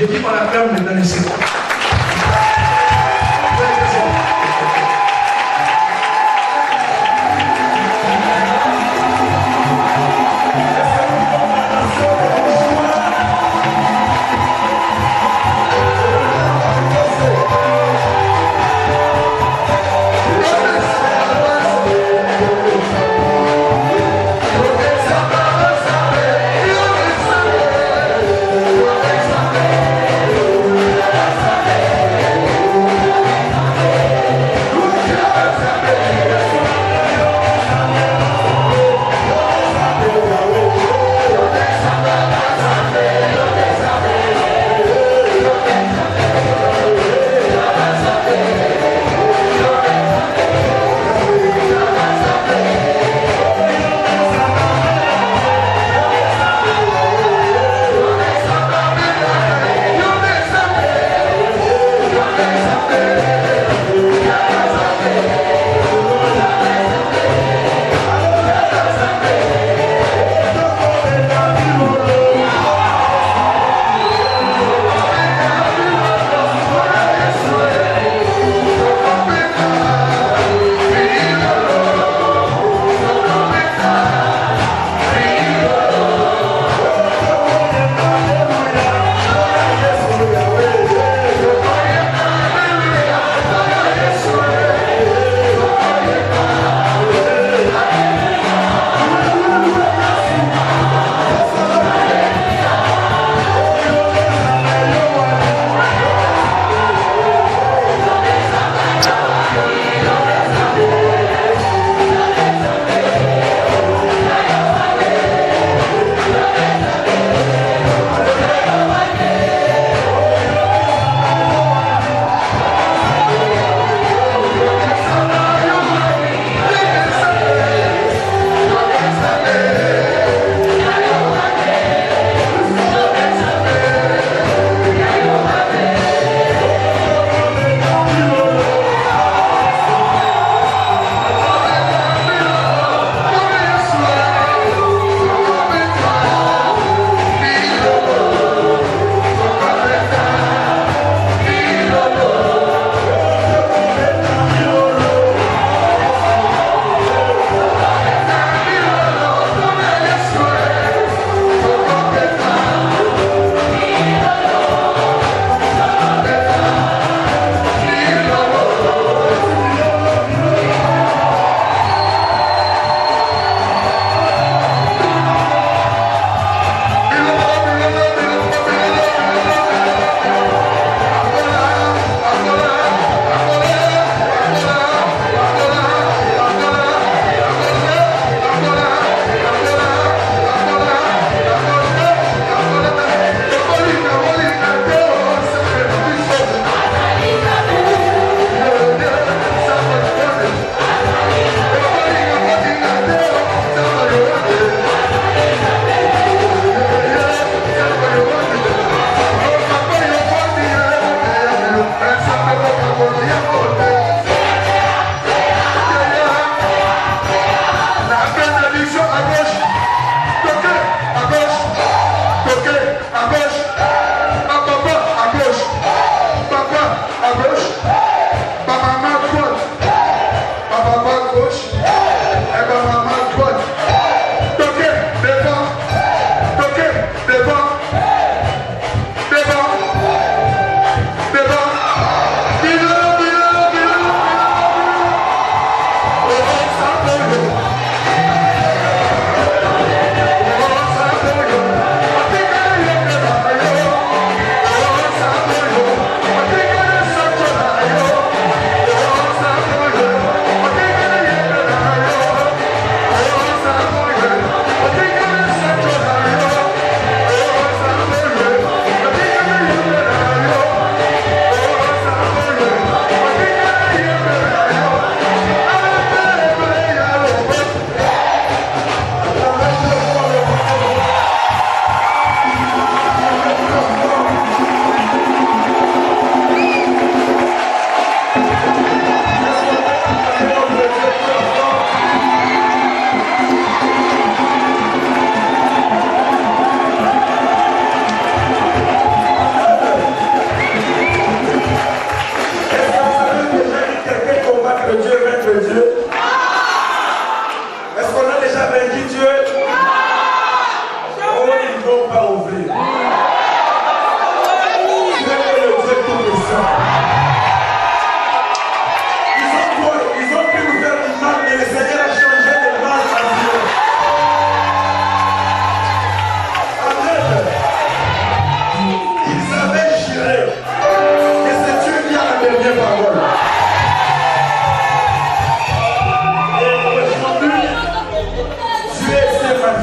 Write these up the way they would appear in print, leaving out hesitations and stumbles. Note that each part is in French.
Je dis qu'on acclame maintenant les Seigneur. Yes.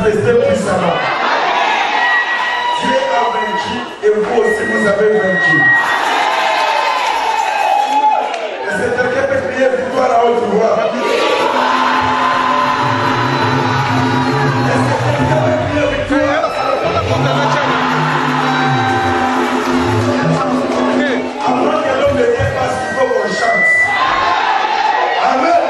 manifester puissamment. Dieu a vaincu et vous aussi vous avez vaincu. Et c'est quelqu'un peut crier victoire à haute voix. Est-ce que quelqu'un peut crier victoire? Avant que l'homme de Dieu passe, il faut qu'on chante. Amen.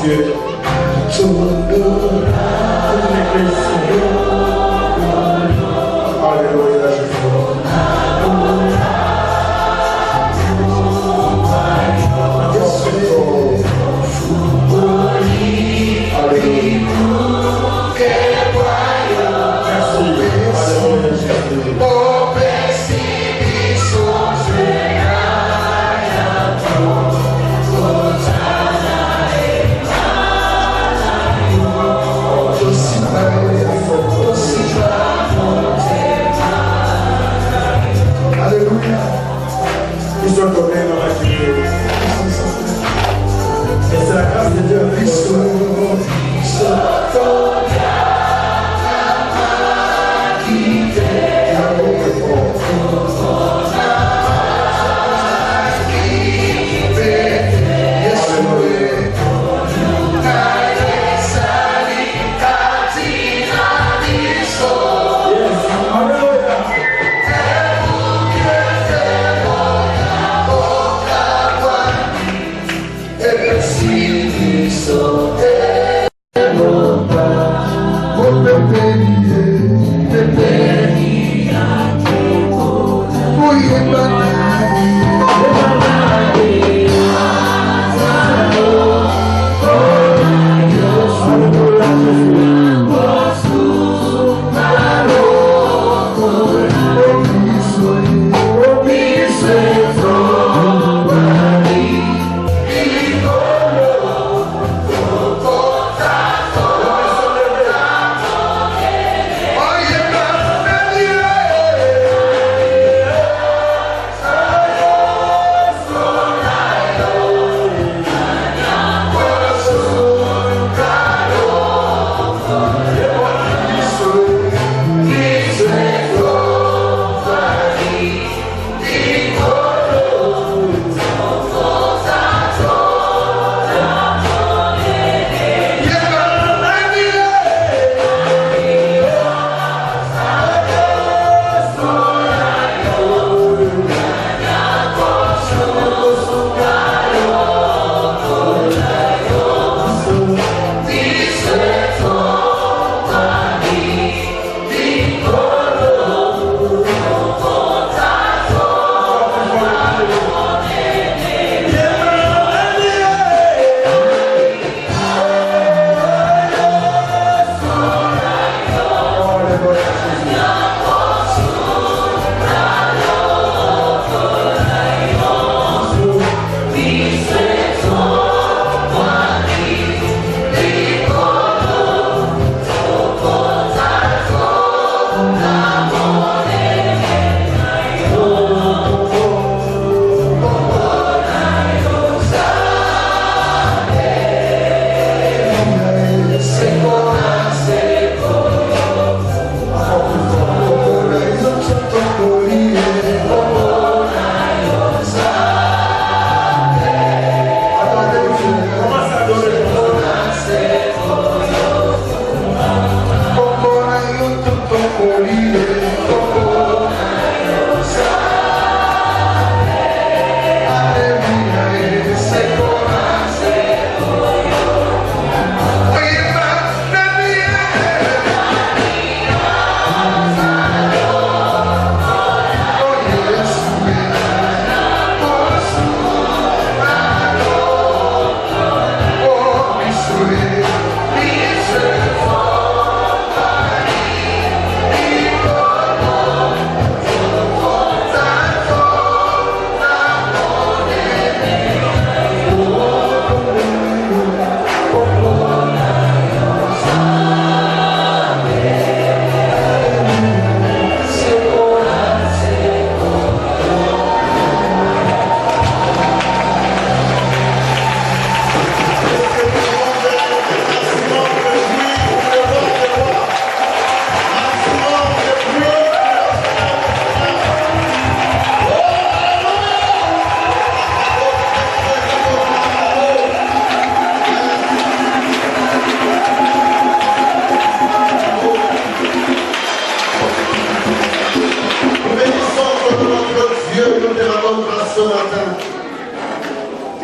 Dieu. Alléluia, Jésus. Ils sont tombés dans la vie. Et c'est la grâce de Dieu.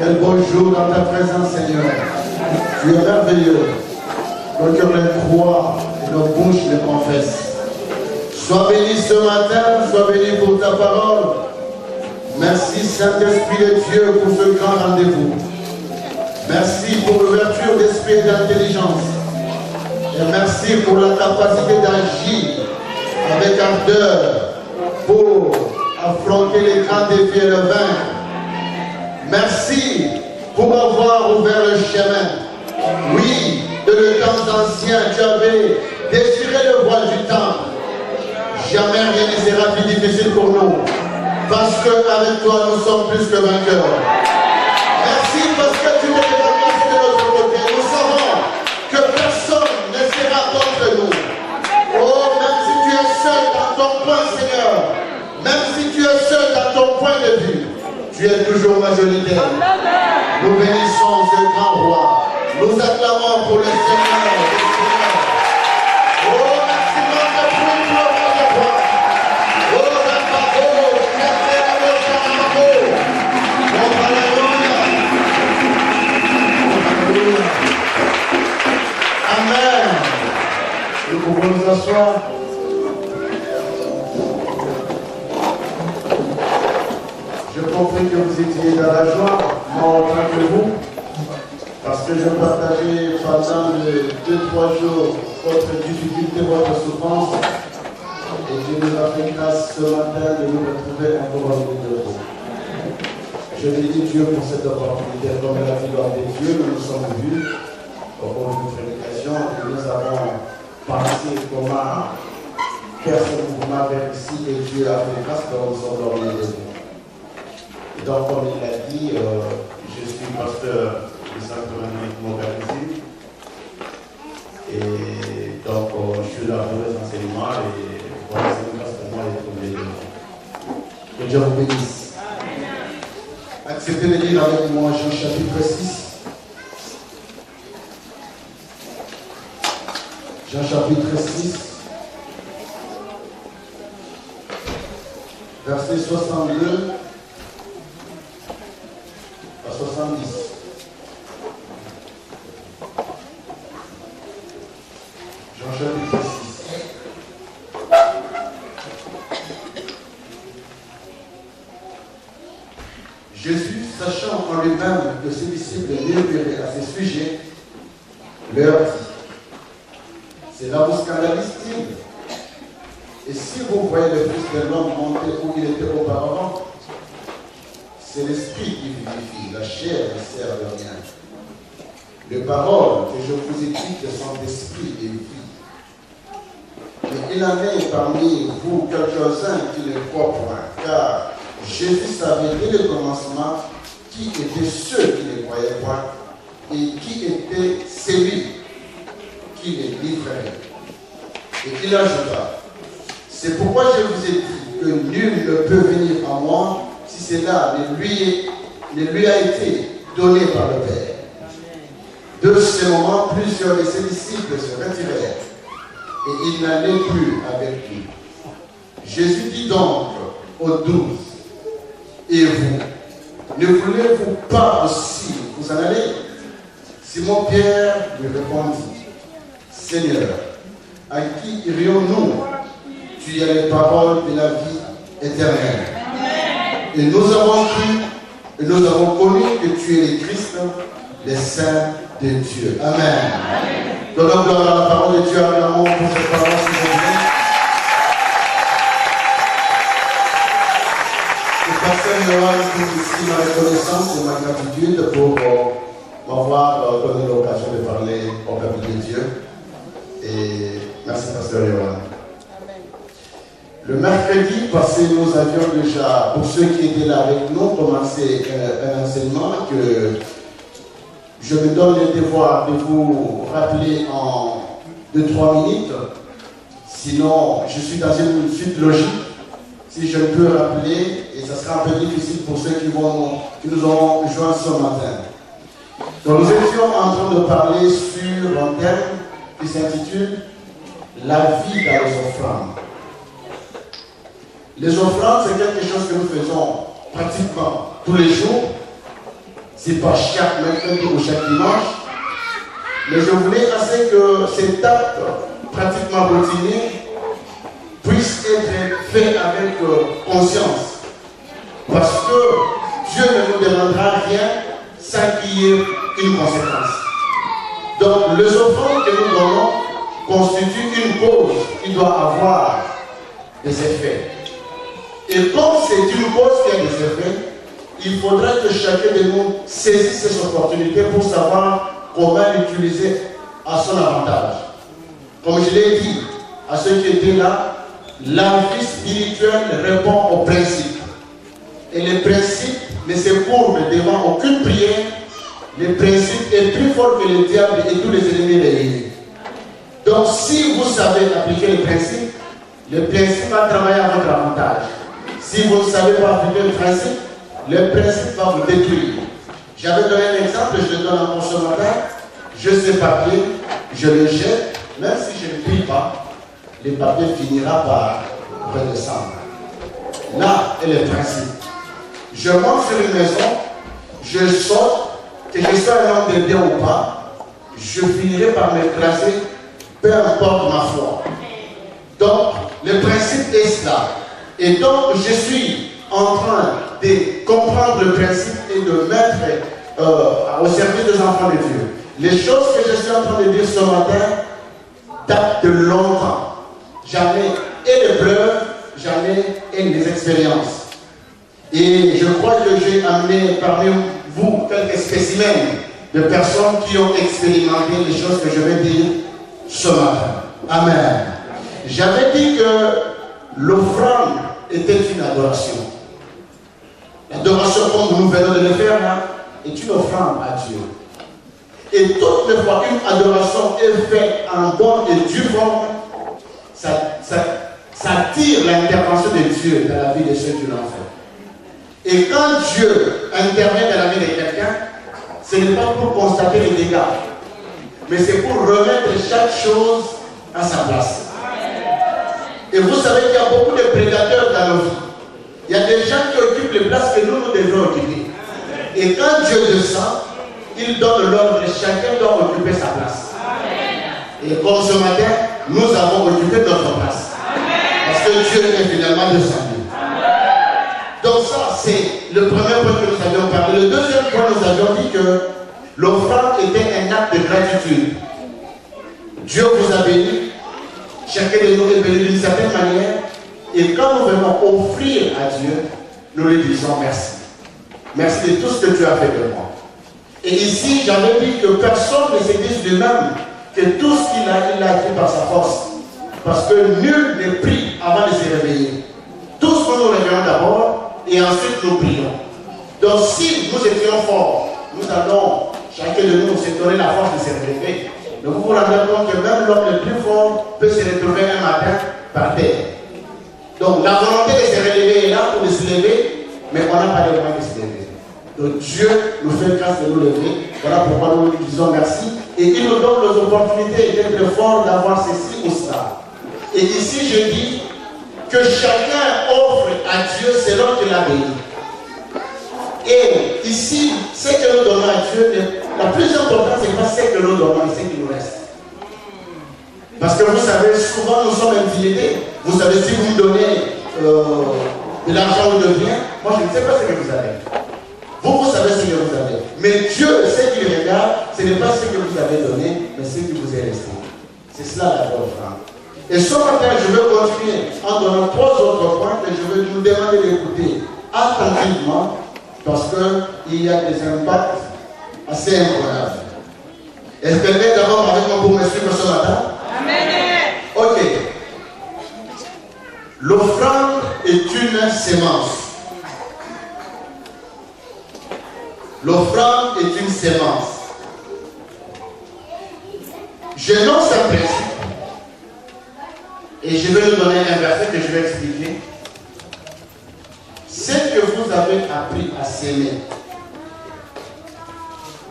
Quel beau jour dans ta présence, Seigneur. Tu es merveilleux. Nos cœurs les croient et nos bouches les confessent. Sois béni ce matin, sois béni pour ta parole. Merci Saint-Esprit de Dieu pour ce grand rendez-vous. Merci pour l'ouverture d'esprit et d'intelligence. Et merci pour la capacité d'agir avec ardeur pour affronter les grands défis et le vaincre. Merci pour avoir ouvert le chemin. Oui, de le temps ancien, tu avais déchiré le voile du temps. Jamais rien ne sera plus difficile pour nous. Parce qu'avec toi, nous sommes plus que vainqueurs. Merci parce que tu nous débarrasses de notre côté. Nous savons que personne ne sera contre nous. Oh, même si tu es seul dans ton point, Seigneur, même si tu es seul dans ton point de vue, tu es toujours majoritaire. Nous bénissons ce grand roi. Nous acclamons pour le Seigneur. Oh, maximum de fruits pour le roi de roi. Oh, Raphaël, Amen. Nous pouvons nous asseoir. Je compris que vous étiez dans la joie, moi autant que vous, parce que je partageais pendant les 2-3 jours votre difficulté, votre souffrance, et Dieu nous a fait grâce ce matin de nous retrouver encore au milieu de vous. Je bénis Dieu pour cette opportunité, comme la gloire de Dieu, nous nous sommes vus au cours d'une prédication et nous avons pensé comment faire ce mouvement vers ici et Dieu a fait grâce que nous sommes au milieu de vous. Et donc, comme il l'a dit, je suis pasteur du centre évangélique Montgardisi. Et donc, je suis là pour les enseignements et voilà, c'est une grâce pour moi d'être au milieu de vous. Que Dieu vous bénisse. Acceptez de lire avec moi Jean chapitre 6. Jean chapitre 6, verset 62 à 70. Jean chapitre 6. Jésus, sachant en lui-même que ses disciples murmuraient à ses sujets, leur dit: cela vous scandalise-t-il? Et si vous voyez le Fils de l'homme monter où il était auparavant, c'est l'esprit qui vivifie, la chair ne sert de rien. Les paroles que je vous ai dites sont d'esprit et vie. Mais il en est parmi vous quelques-uns qui ne croient point, car Jésus savait dès le commencement qui étaient ceux qui ne croyaient point et qui était celui qui les livrerait. Et il ajouta: c'est pourquoi je vous ai dit que nul ne peut venir à moi si cela ne lui a été donné par le Père. De ce moment, plusieurs de ses disciples se retirèrent et il n'allait plus avec lui. Jésus dit donc aux 12: et vous, ne voulez-vous pas aussi vous en aller? Simon-Pierre lui répondit: Seigneur, à qui irions-nous? Tu as les paroles de la vie éternelle. Et nous avons cru, et nous avons connu que tu es le Christ, le Saint de Dieu. Amen. Donnons gloire à la parole de Dieu, à l'amour pour cette parole, s'il vous plaît. Le pasteur Yohan dit ici ma reconnaissance et ma gratitude pour m'avoir donné l'occasion de parler au peuple de Dieu. Et merci, pasteur Yohan. Le mercredi passé, nous avions déjà, pour ceux qui étaient là avec nous, commencé un enseignement que je me donne le devoir de vous rappeler en 2-3 minutes. Sinon, je suis dans une suite logique. Si je peux rappeler, et ça sera un peu difficile pour ceux qui nous ont rejoints ce matin. Donc, nous étions en train de parler sur un thème qui s'intitule « La vie dans les offrandes ». Les offrandes, c'est quelque chose que nous faisons pratiquement tous les jours. C'est pas chaque mercredi ou chaque dimanche. Mais je voulais assez que cet acte pratiquement routinier puisse être fait avec conscience. Parce que Dieu ne nous demandera rien sans qu'il y ait une conséquence. Donc, les offrandes que nous donnons constituent une cause qui doit avoir des effets. Et comme c'est une cause qui a des effets, il faudra que chacun de nous saisisse cette opportunité pour savoir comment l'utiliser à son avantage. Comme je l'ai dit à ceux qui étaient là, la vie spirituelle répond aux principes. Et les principes ne se courbent devant aucune prière. Le principe est plus fort que le diable et tous les ennemis réunis. Donc si vous savez appliquer le principe va travailler à votre avantage. Si vous ne savez pas appliquer le principe va vous détruire. J'avais donné un exemple, je le donne à mon consommateur. Je sais papier, je le jette, même si je ne prie pas, le papier finira par redescendre. Là est le principe. Je monte sur une maison, je saute, que je sois un homme de bien ou pas, je finirai par m'écraser, peu importe ma foi. Donc, le principe est cela. Et donc, je suis en train de comprendre le principe et de mettre au service des enfants de Dieu. Les choses que je suis en train de dire ce matin datent de longtemps. Jamais et les preuves, jamais et les expériences. Et je crois que j'ai amené parmi vous quelques spécimens de personnes qui ont expérimenté les choses que je vais dire ce matin. Amen. J'avais dit que l'offrande était une adoration. L'adoration, comme nous venons de le faire là, est une offrande à Dieu. Et toutes les fois qu'une adoration est faite en bonne et due forme, ça attire l'intervention de Dieu dans la vie de ceux qui l'ont fait. Et quand Dieu intervient dans la vie de quelqu'un, ce n'est pas pour constater les dégâts, mais c'est pour remettre chaque chose à sa place. Et vous savez qu'il y a beaucoup de prédateurs dans nos vies. Il y a des gens qui occupent les places que nous devons occuper. Et quand Dieu descend, il donne l'ordre et chacun doit occuper sa place. Et comme ce matin, nous avons occupé notre place. Parce que Dieu est finalement descendu. Donc ça, c'est le premier point que nous avions parlé. Le deuxième point, nous avions dit que l'offrande était un acte de gratitude. Dieu vous a béni. Chacun de nous est béni d'une certaine manière. Et quand nous venons offrir à Dieu, nous lui disons merci. Merci de tout ce que tu as fait de moi. Et ici, j'avais dit que personne ne se dise lui-même que tout ce qu'il a, il l'a acquis par sa force. Parce que nul ne prie avant de se réveiller. Tous nous réveillons d'abord et ensuite nous prions. Donc si nous étions forts, nous allons, chacun de nous, se donner la force de se réveiller. Mais vous vous rendez compte que même l'homme le plus fort peut se retrouver un matin par terre. Donc la volonté de se relever est là pour se lever, mais on n'a pas les moyens de se lever. Donc Dieu nous fait grâce de nous lever. Voilà pourquoi nous lui disons merci. Et il nous donne les opportunités d'être fort, d'avoir ceci ou cela. Et ici je dis que chacun offre à Dieu selon qu'il a béni. Et ici, ce que nous donnons à Dieu, la plus importante, ce n'est pas ce que nous donnons, mais ce qui nous reste. Parce que vous savez, souvent nous sommes intimidés. Vous savez, si vous me donnez de l'argent ou de rien, moi je ne sais pas ce que vous avez. Vous savez ce que vous avez. Mais Dieu, ce qu'il regarde, ce n'est pas ce que vous avez donné, mais ce qui vous est resté. C'est cela la vraie offrande. Et ce matin, je vais continuer en donnant 3 autres points que je vais vous demander d'écouter attentivement parce qu'il y a des impacts assez incroyables. Est-ce que quelqu'un est d'abord avec moi pour me suivre ce matin? Amen. Ok. L'offrande est une sémence. L'offrande est une sémence. J'énonce un principe. Et je vais vous donner un verset que je vais expliquer. Ce que vous avez appris à s'aimer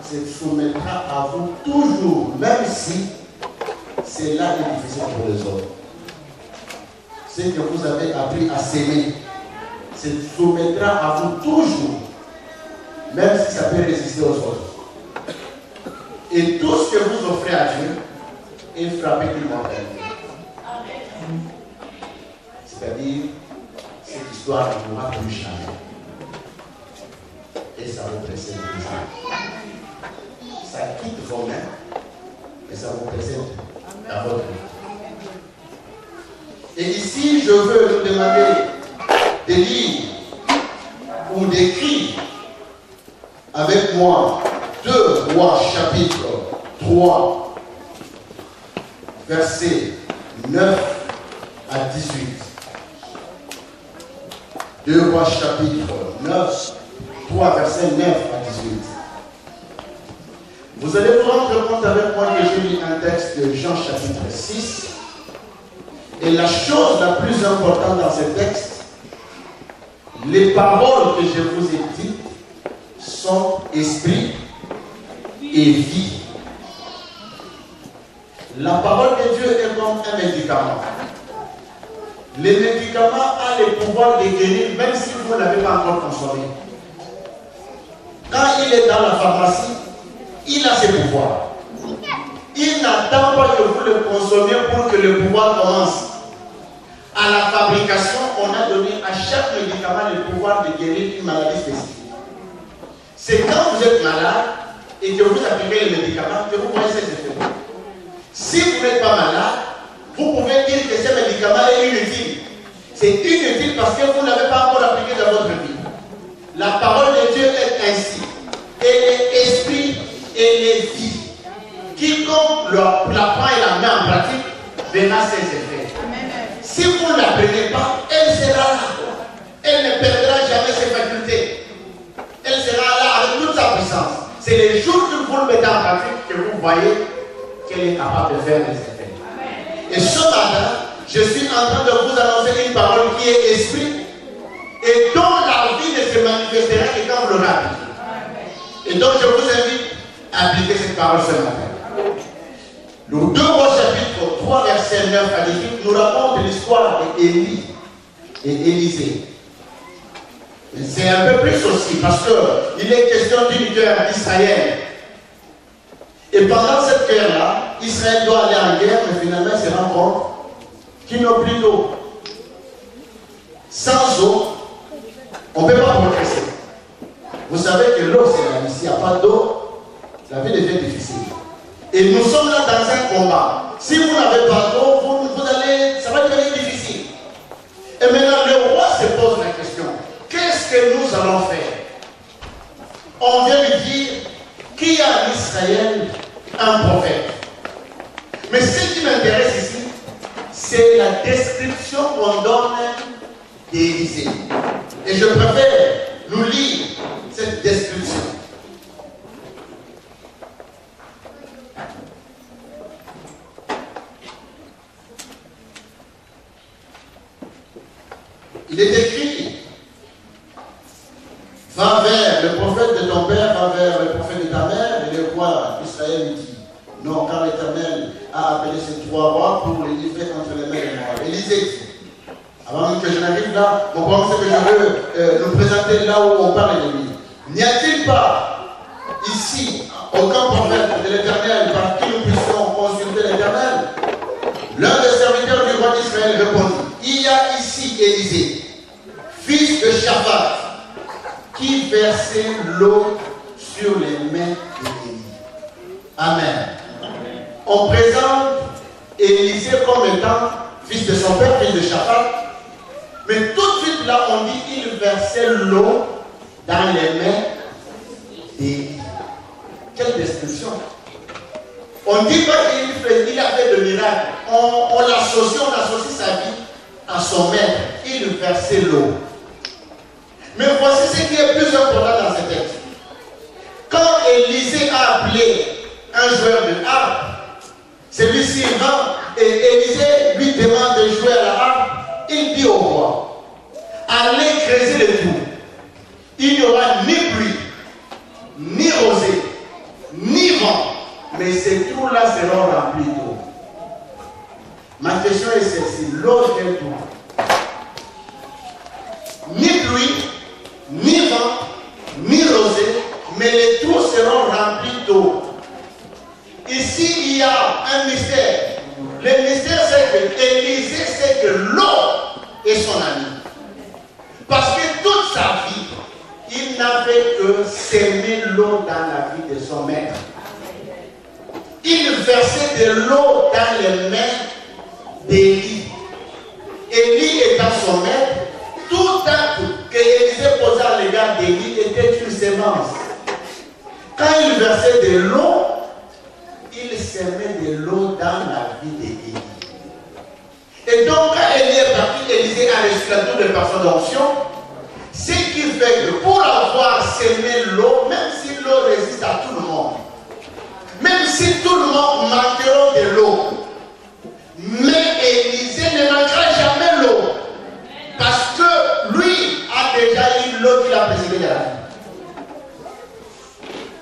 se soumettra à vous toujours, même si cela est difficile pour les autres. Ce que vous avez appris à s'aimer se soumettra à vous toujours, même si ça peut résister aux autres. Et tout ce que vous offrez à Dieu est frappé d'immortalité. C'est-à-dire, cette histoire ne pourra plus jamais. Et ça vous précède déjà. Ça quitte vos mains et ça vous précède dans votre vie. Et ici, je veux vous demander de lire ou d'écrire avec moi 2 Rois chapitre 3, versets 9 à 18. 2 Rois chapitre 3, versets 9 à 18. Vous allez vous rendre compte avec moi que je lis un texte de Jean chapitre 6. Et la chose la plus importante dans ce texte, les paroles que je vous ai dites sont esprit et vie. La parole de Dieu est comme un médicament. Le médicament a le pouvoir de guérir même si vous ne l'avez pas encore consommé. Quand il est dans la pharmacie, il a ses pouvoirs. Il n'attend pas que vous le consommiez pour que le pouvoir commence. À la fabrication, on a donné à chaque médicament le pouvoir de guérir une maladie spécifique. C'est quand vous êtes malade et que vous appliquez le médicament que vous voyez ses effets. Si vous n'êtes pas malade, vous pouvez dire que ce médicament est inutile. C'est inutile parce que vous n'avez pas encore appliqué dans votre vie. La parole de Dieu est ainsi. Elle est esprit et elle est vie. Quiconque la prend et la met en pratique verra ses effets. Si vous ne l'apprenez pas, elle sera là. Elle ne perdra jamais ses facultés. Elle sera là avec toute sa puissance. C'est les jours que vous le mettez en pratique que vous voyez qu'elle est capable de faire des effets. Et ce matin, je suis en train de vous annoncer une parole qui est esprit et dont la vie ne se manifestera que quand vous l'aurez appliquée. Et donc je vous invite à appliquer cette parole ce matin. Le 2 Rois chapitre 3 verset 9 à 18 nous raconte l'histoire d'Élie et Élisée. C'est un peu plus aussi parce qu'il est question d'une guerre d'Israël. Et pendant cette guerre-là, Israël doit aller en guerre, mais finalement il se rend compte qu'ils n'ont plus d'eau. Sans eau, on ne peut pas progresser. Vous savez que l'eau c'est la vie. S'il n'y a pas d'eau, la vie devient difficile. Et nous sommes là dans un combat. Si vous n'avez pas d'eau, ça va devenir difficile. Et maintenant, le roi se pose la question. Qu'est-ce que nous allons faire? On vient lui dire qu'il y a en Israël un prophète. Mais ce qui m'intéresse ici, c'est la description qu'on donne d'Élisée. Et je préfère nous lire cette description. Il est écrit, va vers le prophète de ton père, va vers le prophète de ta mère, et le roi d'Israël lui dit, non, car l'Éternel a appelé ces 3 rois pour les livrer entre les mains des Moab. Élisée dit, avant même que je n'arrive là, mon problème c'est que je veux nous présenter là où on parle de lui. N'y a-t-il pas ici aucun prophète de l'Éternel par qui nous puissions consulter l'Éternel? L'un des serviteurs du roi d'Israël répondit, il y a ici Élisée, fils de Shaphat, qui versait l'eau sur les mains d'Élie. Amen. On présente Élisée comme étant fils de son père, fils de Shaphat, mais tout de suite là on dit qu'il versait l'eau dans les mains d'Élie. Quelle description! On ne dit pas qu'il a fait de miracles. On associe sa vie à son maître. Il versait l'eau. Mais voici ce qui est plus important dans ce texte. Quand Élisée a appelé un joueur de harpe, celui-ci va et Élisée lui demande de jouer à la harpe. Il dit au roi, allez creuser le trou. Il n'y aura ni pluie, ni rosée, ni vent. Mais ces trous-là seront remplis d'eau. Ma question est celle-ci. L'eau est quel trou? Ni pluie, ni vent, ni rosée, mais les trous seront remplis d'eau. a un mystère. Le mystère, c'est que Élisée sait que l'eau est son ami. Parce que toute sa vie, il n'avait que s'aimer l'eau dans la vie de son maître. Il versait de l'eau dans les mains d'Élie. Élie étant son maître, tout acte que Élisée posait à l'égard d'Élie était une sémence. Quand il versait de l'eau, il s'aimait de l'eau dans la vie d'Élie. Et donc, quand Élie est parti, Élisée a reçu la tour de personne d'onction. Ce qui fait que pour avoir sémé l'eau, même si l'eau résiste à tout le monde, même si tout le monde manquera de l'eau, mais Élisée ne manquera jamais l'eau. Parce que lui a déjà eu l'eau qu'il a précédée de la vie.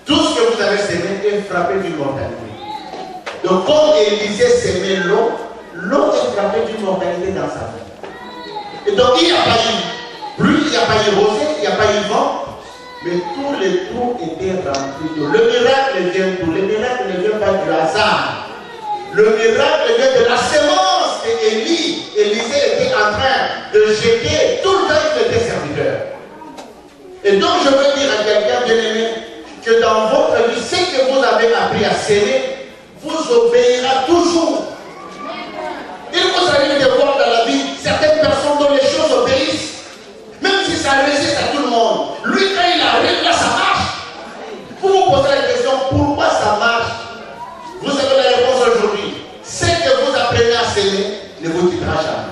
Tout ce que vous avez sémé est frappé d'une mortalité. Donc, comme Élisée sémait l'eau, l'eau est frappée d'une mortalité dans sa vie. Et donc, il n'y a pas eu pluie, il n'y a pas eu rosée, il n'y a pas eu vent, mais tous les trous étaient remplis d'eau. Le miracle vient d'où? Le miracle ne vient pas du hasard. Le miracle vient de la sémence que Élisée était en train de jeter tout le temps qu'il était serviteur. Et donc, je veux dire à quelqu'un bien-aimé que dans votre vie, ce que vous avez appris à s'aimer vous obéira toujours. Il vous arrive de voir dans la vie certaines personnes dont les choses obéissent, même si ça résiste à tout le monde. Lui, quand il arrive là, ça marche. Vous vous posez la question, pourquoi ça marche? Vous avez la réponse aujourd'hui. Ce que vous apprenez à s'aimer ne vous quittera jamais.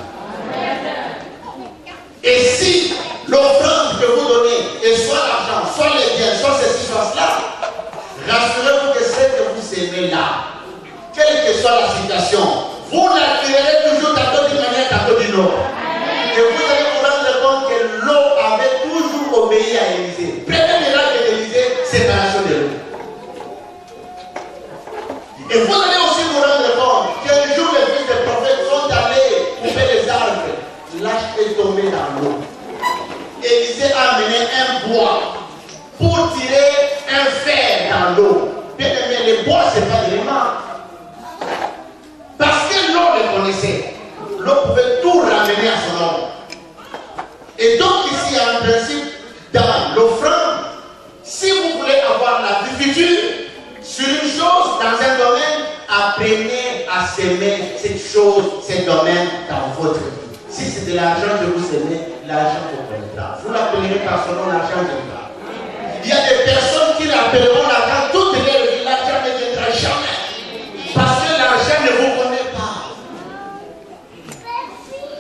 Et si l'offrande que vous donnez est soit l'argent, soit les biens, soit ceci, soit cela, rassurez-vous que ce que vous aimez là, quelle que soit la situation, vous l'accueillerez toujours tantôt d'une manière, tantôt d'une autre. Et vous allez vous rendre compte que l'eau avait toujours obéi à Élisée. Premier miracle d'Élisée, séparation de l'eau. Et vous allez aussi vous rendre compte qu'un jour les fils des prophètes sont allés couper les arbres. L'âge est tombé dans l'eau. Élisée a amené un bois pour tirer un fer dans l'eau. Bien aimé, les bois, ce n'est pas des éléments. Parce que l'eau le connaissait. L'eau pouvait tout ramener à son nom. Et donc ici, il y a un principe dans l'offrande. Si vous voulez avoir la vie future sur une chose, dans un domaine, apprenez à s'aimer cette chose, ce domaine dans votre vie. Si c'est de l'argent que vous aimez, l'argent vous connaîtra. Vous l'appellerez par son nom, l'argent viendra. Il y a des personnes qui l'appelleront l'argent toute leur vie, l'argent ne viendra jamais. Parce que l'argent ne vous connaît pas.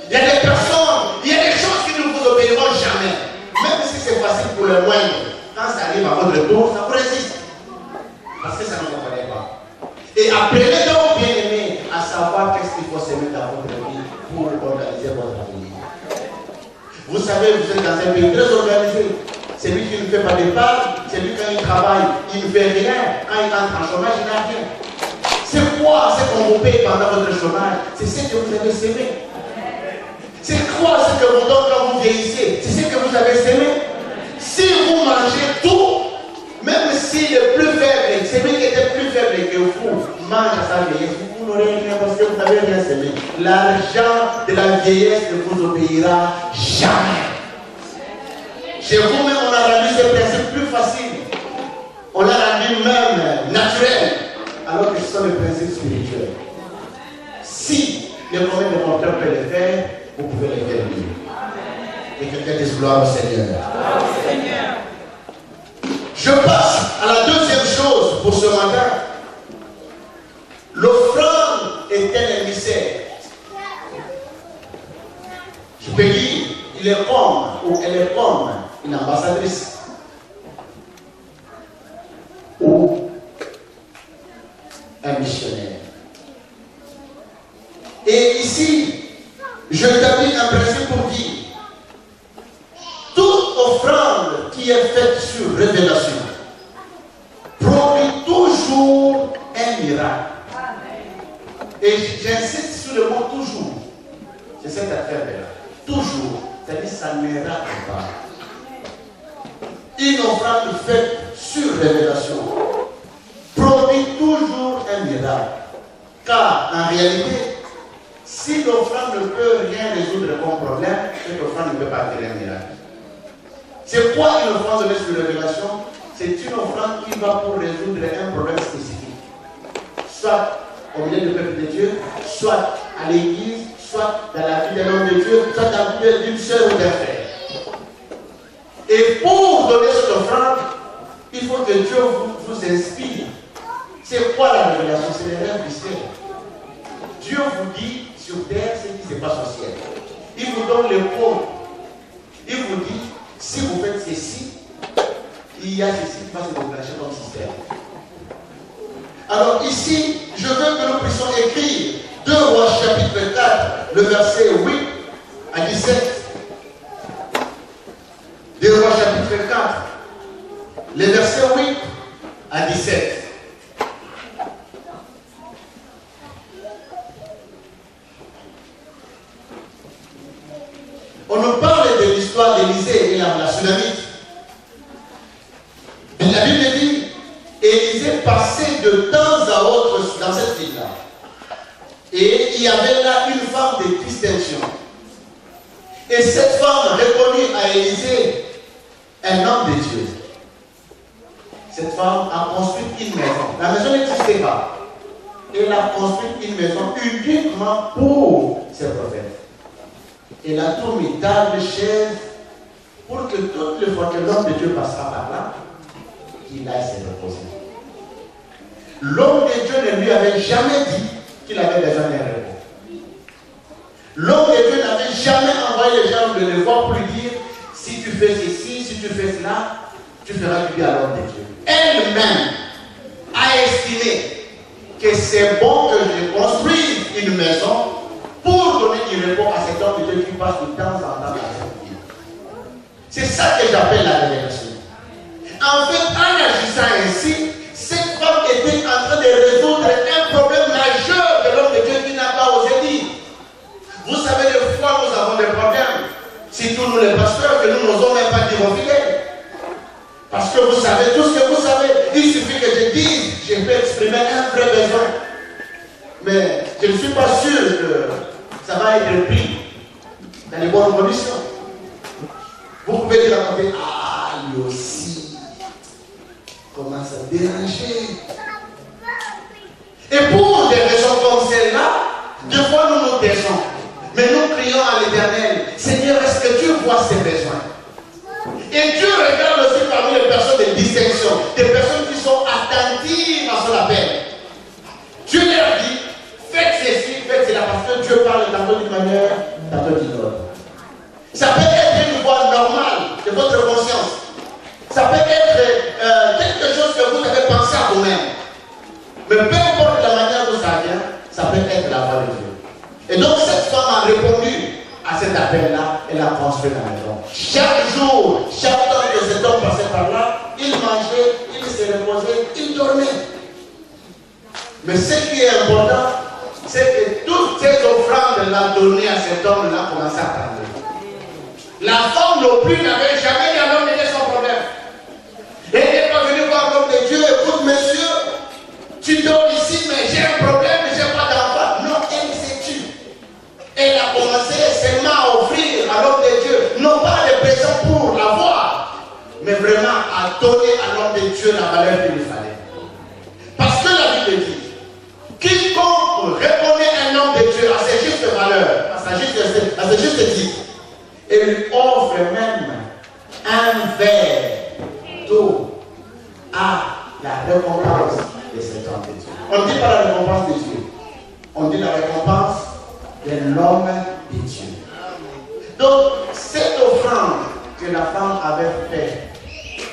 Il y a des personnes, il y a des choses qui ne vous obéiront jamais. Même si c'est facile pour le moindre, quand ça arrive à votre tour, ça vous résiste. Parce que ça ne vous connaît pas. Et apprenez donc, bien aimé, à savoir qu'est-ce qu'il faut s'aimer dans votre vie pour organiser votre avenir. Vous savez, vous êtes dans un pays très organisé. Celui qui ne fait pas d'épargne, celui quand il travaille, il ne fait rien. Quand il entre en chômage, il n'a rien. C'est quoi ce qu'on vous paye pendant votre chômage? C'est ce que vous avez sémé. C'est quoi ce que vous donne quand vous vieillissez? C'est ce que vous avez sémé. Si vous mangez tout, même si le plus faible, celui qui était plus faible que vous, mange à sa vieillesse, vous n'aurez rien parce que vous n'avez rien sémé. L'argent de la vieillesse ne vous obéira jamais. Chez vous-même, on a rendu ce principe plus facile. On l'a rendu même naturel. Alors que ce sont les principes spirituels. Si le commun de mon cœur peut le faire, vous pouvez le faire mieux. Et quelqu'un dise gloire au Seigneur. Je passe à la deuxième chose pour ce matin. L'offrande est un émissaire. Je peux dire, il est comme, ou elle est comme une ambassadrice. Ou un missionnaire. Et ici, je établis un principe pour dire toute offrande qui est faite sur révélation produit toujours un miracle. Et j'insiste sur le mot toujours. C'est cette affaire-là. Toujours. C'est-à-dire ça ne rate pas. Une offrande faite sur révélation produit toujours un miracle. Car en réalité, si l'offrande ne peut rien résoudre comme problème, cette offrande ne peut pas créer un miracle. C'est quoi une offrande donnée sur révélation? C'est une offrande qui va pour résoudre un problème spécifique. Soit au milieu du peuple de Dieu, soit à l'église, soit dans la vie d'un homme de Dieu, soit dans la vie d'une sœur ou d'un frère. Et pour donner cette offrande, il faut que Dieu vous inspire. C'est quoi la révélation? C'est les rêves du ciel. Dieu vous dit sur terre ce qui se passe au ciel. Il vous donne les codes. Il vous dit, si vous faites ceci, il y a ceci qui va se déclencher comme système. Alors ici, je veux que nous puissions écrire 2 Rois chapitre 4, le verset 8 à 17. 2 Rois chapitre 4, le verset 8 à 17. On nous parle de l'histoire d'Élisée et la Sunamite. La Bible dit, Élisée passait de temps à autre dans cette ville-là. Et il y avait là une femme de distinction. Et cette femme reconnut à Élisée un homme de Dieu. Cette femme a construit une maison. La maison n'existait pas. Elle a construit une maison uniquement pour ses prophètes. Elle a tout mis table, chaise, pour que toutes les fois que l'homme de Dieu passera par là, qu'il aille se reposer. L'homme de Dieu ne lui avait jamais dit qu'il avait besoin d'un repos. L'homme de Dieu n'avait jamais envoyé les gens de le voir pour lui dire, si tu fais ceci, si tu fais cela, tu feras du bien à l'homme de Dieu. Elle-même a estimé que c'est bon que je construise une maison pour donner du repos à cet homme de Dieu qui passe de temps en temps dans cette vie. C'est ça que j'appelle la révélation. En fait, en agissant ainsi, cette femme était en train de résoudre un problème majeur de l'homme de Dieu qui n'a pas osé dire. Vous savez, des fois, nous avons des problèmes. Surtout nous les pasteurs, que nous n'osons même pas dire aux fidèles. Parce que vous savez tout ce que vous savez. Il suffit que je dise, je peux exprimer un vrai besoin. Mais je ne suis pas sûr que ça va être pris dans les bonnes conditions. Vous pouvez dire à côté, ah, lui aussi, commence à déranger. Et pour des raisons comme celle-là, deux fois nous nous taisons. Mais nous crions à l'Éternel, Seigneur, est-ce que tu vois ces besoins? Et Dieu regarde aussi parmi les personnes de distinction, des personnes qui sont attentives à son appel. Dieu leur dit, faites ceci, faites cela, parce que Dieu parle tantôt d'une manière, tantôt d'une autre. Ça peut être une voie normale de votre conscience. Ça peut être quelque chose que vous avez pensé à vous-même. Mais peu importe la manière dont ça vient, ça peut être la voie de Dieu. Et donc cette femme a répondu à cet appel-là, elle a construit la maison. Chaque jour, chaque temps que cet homme passait par là, il mangeait, il se reposait, il dormait. Mais ce qui est important, c'est que toutes ces offrandes-là données à cet homme-là commençaient à prendre. La femme non plus n'avait jamais dit à l'homme de son problème. Elle n'est pas venue voir l'homme de Dieu, écoute monsieur, tu dors ici, mais j'ai un problème, je n'ai pas d'enfant. Non, elle s'est tue. Elle a commencé seulement à offrir à l'homme de Dieu, non pas des présents pour l'avoir, mais vraiment à donner à l'homme de Dieu la valeur qu'il lui fallait. Parce que la Bible dit, quiconque reconnaît un homme de Dieu à ses justes valeurs, à ses justes titres, et lui offre même un verre d'eau à la récompense de cet homme de Dieu. On ne dit pas la récompense de Dieu, on dit la récompense de l'homme de Dieu. Donc, cette offrande que la femme avait faite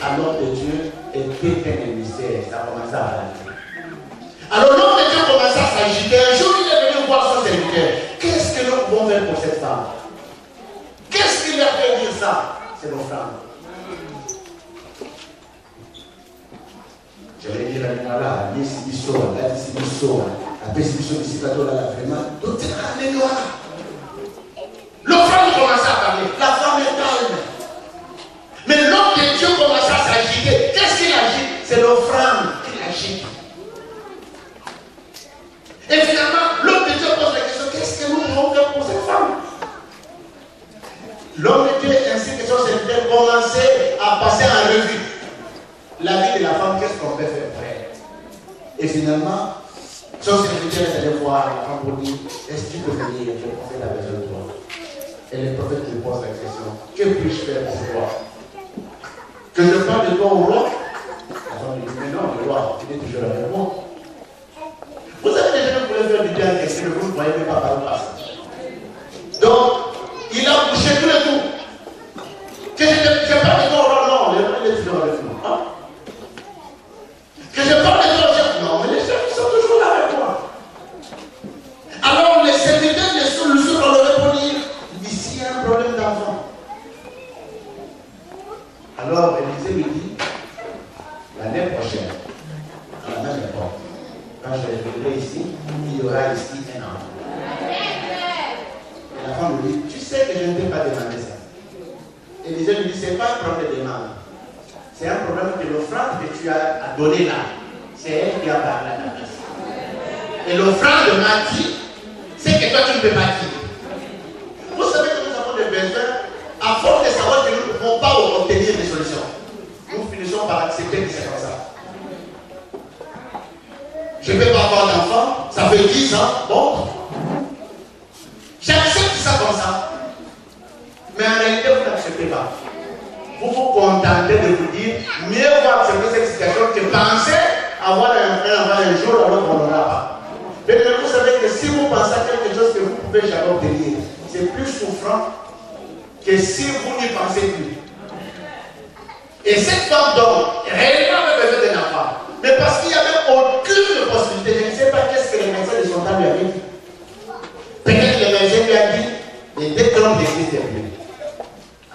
à l'homme de Dieu était un mystère. Ça commençait à aller. Alors, l'homme de Dieu commençait à s'agiter. Un jour, il est venu voir son serviteur. Qu'est-ce que nous pouvons faire pour cette femme? Qu'est-ce qui lui a fait dire ça? C'est l'offrande. Je vais dire à l'Inala, l'Isibiso, la persécution ici, là, vraiment, tout est ramené noir. L'offrande commence à parler, la femme est calme. Mais l'homme de Dieu commence à s'agiter. Qu'est-ce qu'il agite? C'est l'offrande qu'il agite. Et finalement, finalement, son serviteur est allé voir la femme pour dire, est-ce que tu peux venir, le prophète a besoin de toi. Et le prophète lui pose la question, que puis-je faire pour toi? Que je parle de toi au roi? La femme lui dit, mais non, le roi, il est toujours avec moi. Vous avez déjà voulu faire du bien à quelqu'un que vous ne voyez même pas par où passer. Donc, il a bouché tout le tout. Que je parle de toi au roi, non, le roi est toujours avec nous. Hein? Que je parle de toi au chef, non, mais les chefs sont toujours là avec moi. Alors, les serviteurs le sont dans le répondre, ici il y a un problème d'enfant. Alors, Élisée lui dit, l'année prochaine, à la même époque, quand je reviendrai ici, il y aura ici un enfant. Et la femme lui dit, tu sais que je ne t'ai pas demandé ça. Élisée lui dit, ce n'est pas un problème de demande. C'est un problème que l'offrande que tu as donné là, c'est elle qui a parlé à ta place. Et l'offrande m'a dit, c'est que toi tu ne peux pas dire. Vous savez que nous avons des besoins, à force de savoir que nous ne pouvons pas obtenir des solutions. Nous finissons par accepter que c'est comme ça. Je ne peux pas avoir d'enfant, ça fait 10 ans, bon. J'accepte ça comme ça. Mais en réalité, vous n'acceptez pas. Vous vous contentez de vous dire, mieux vaut accepter cette situation que penser avoir un enfant un jour alors qu'on n'aura pas. Mais vous savez que si vous pensez à quelque chose que vous pouvez jamais obtenir, c'est plus souffrant que si vous n'y pensez plus. Et cette femme donc, réellement avait besoin d'un enfant. Mais parce qu'il n'y avait aucune possibilité, je ne sais pas qu'est-ce que les médecins de son temps lui avaient dit. Peut-être que le médecin lui a dit, les deux trompes n'existent plus.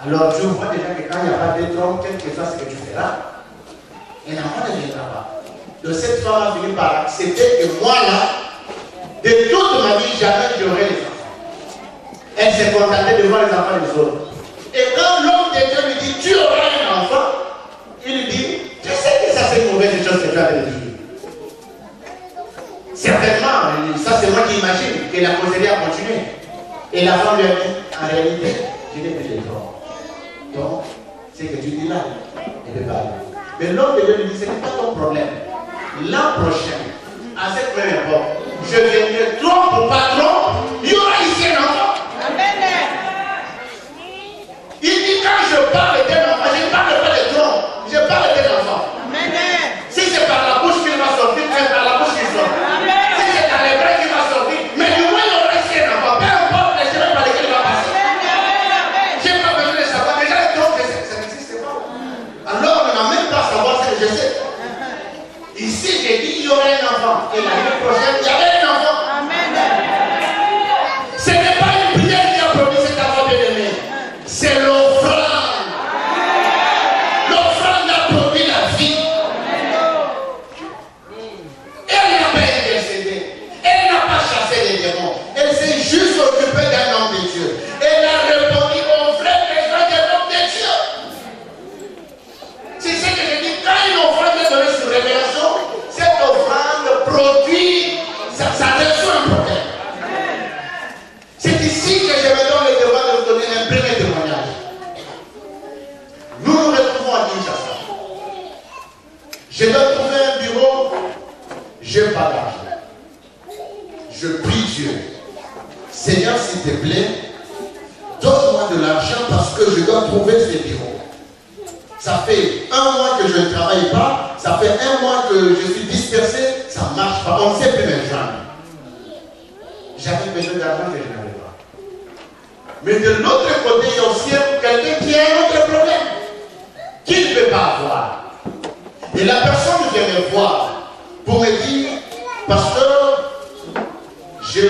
Alors tu vois déjà que quand il n'y a pas de trompes, quel que soit ce que tu feras, un enfant ne viendra pas. Donc cette femme a fini par accepter que moi là, de toute ma vie, jamais j'aurai les enfants. Elle s'est contentée de voir les enfants des autres. Et quand l'homme de Dieu lui dit, tu auras un enfant, il lui dit, tu sais que ça c'est une mauvaise chose que tu as de dire. Certainement, ça c'est moi qui imagine que la causerie a continué. Et la femme lui a dit, en réalité, je n'ai plus de droits. Donc, c'est que tu dis là, elle ne peut pas aller. Mais l'homme de Dieu lui dit, ce n'est pas ton problème. L'an prochain, à cette même époque, je viendrai trompe ou pas trompe, il y aura ici un enfant. Amen. Il dit quand je parle d'un enfant, je ne parle pas de trompe, je parle d'un enfant. Amen. Si c'est par la bouche qu'il va sortir, c'est par la bouche qu'il sort. Amen. Si c'est dans les bras qu'il va sortir, mais du moins il y aura ici un enfant, peu importe les chemins par lesquels il va passer. Je n'ai pas besoin de savoir, déjà les trompes, ça n'existe pas. Alors on n'a même pas à savoir ce que je sais. Ici, j'ai dit qu'il y aurait un enfant. Et l'année prochaine, il y avait un enfant. Amen. Ce n'est pas une prière qui a produit cet enfant bien-aimé. C'est l'offrande. L'offrande a produit la vie. Elle n'a pas intercédé. Elle n'a pas chassé les démons. Elle s'est juste occupée d'un homme de Dieu. Elle a répondu aux vrais besoins d'un homme de Dieu. C'est ce que je dis. Quand une offrande est donnée sur révélation, cette offrande produit, ça résout un problème. C'est ici que je me donne le devoir de vous donner un premier témoignage. Nous nous retrouvons à Kinshasa. Je dois trouver un bureau, je n'ai pas d'argent. Je prie Dieu. Seigneur, s'il te plaît, donne-moi de l'argent parce que je dois trouver ce bureau. Ça fait 1 mois que je ne travaille pas, ça fait 1 mois que je suis dispersé, ça ne marche pas, on ne sait plus me joindre. J'avais besoin d'argent que je n'avais pas. Mais de l'autre côté, il y a aussi quelqu'un qui a un autre problème, qu'il ne peut pas avoir. Et la personne vient me voir pour me dire, pasteur, j'ai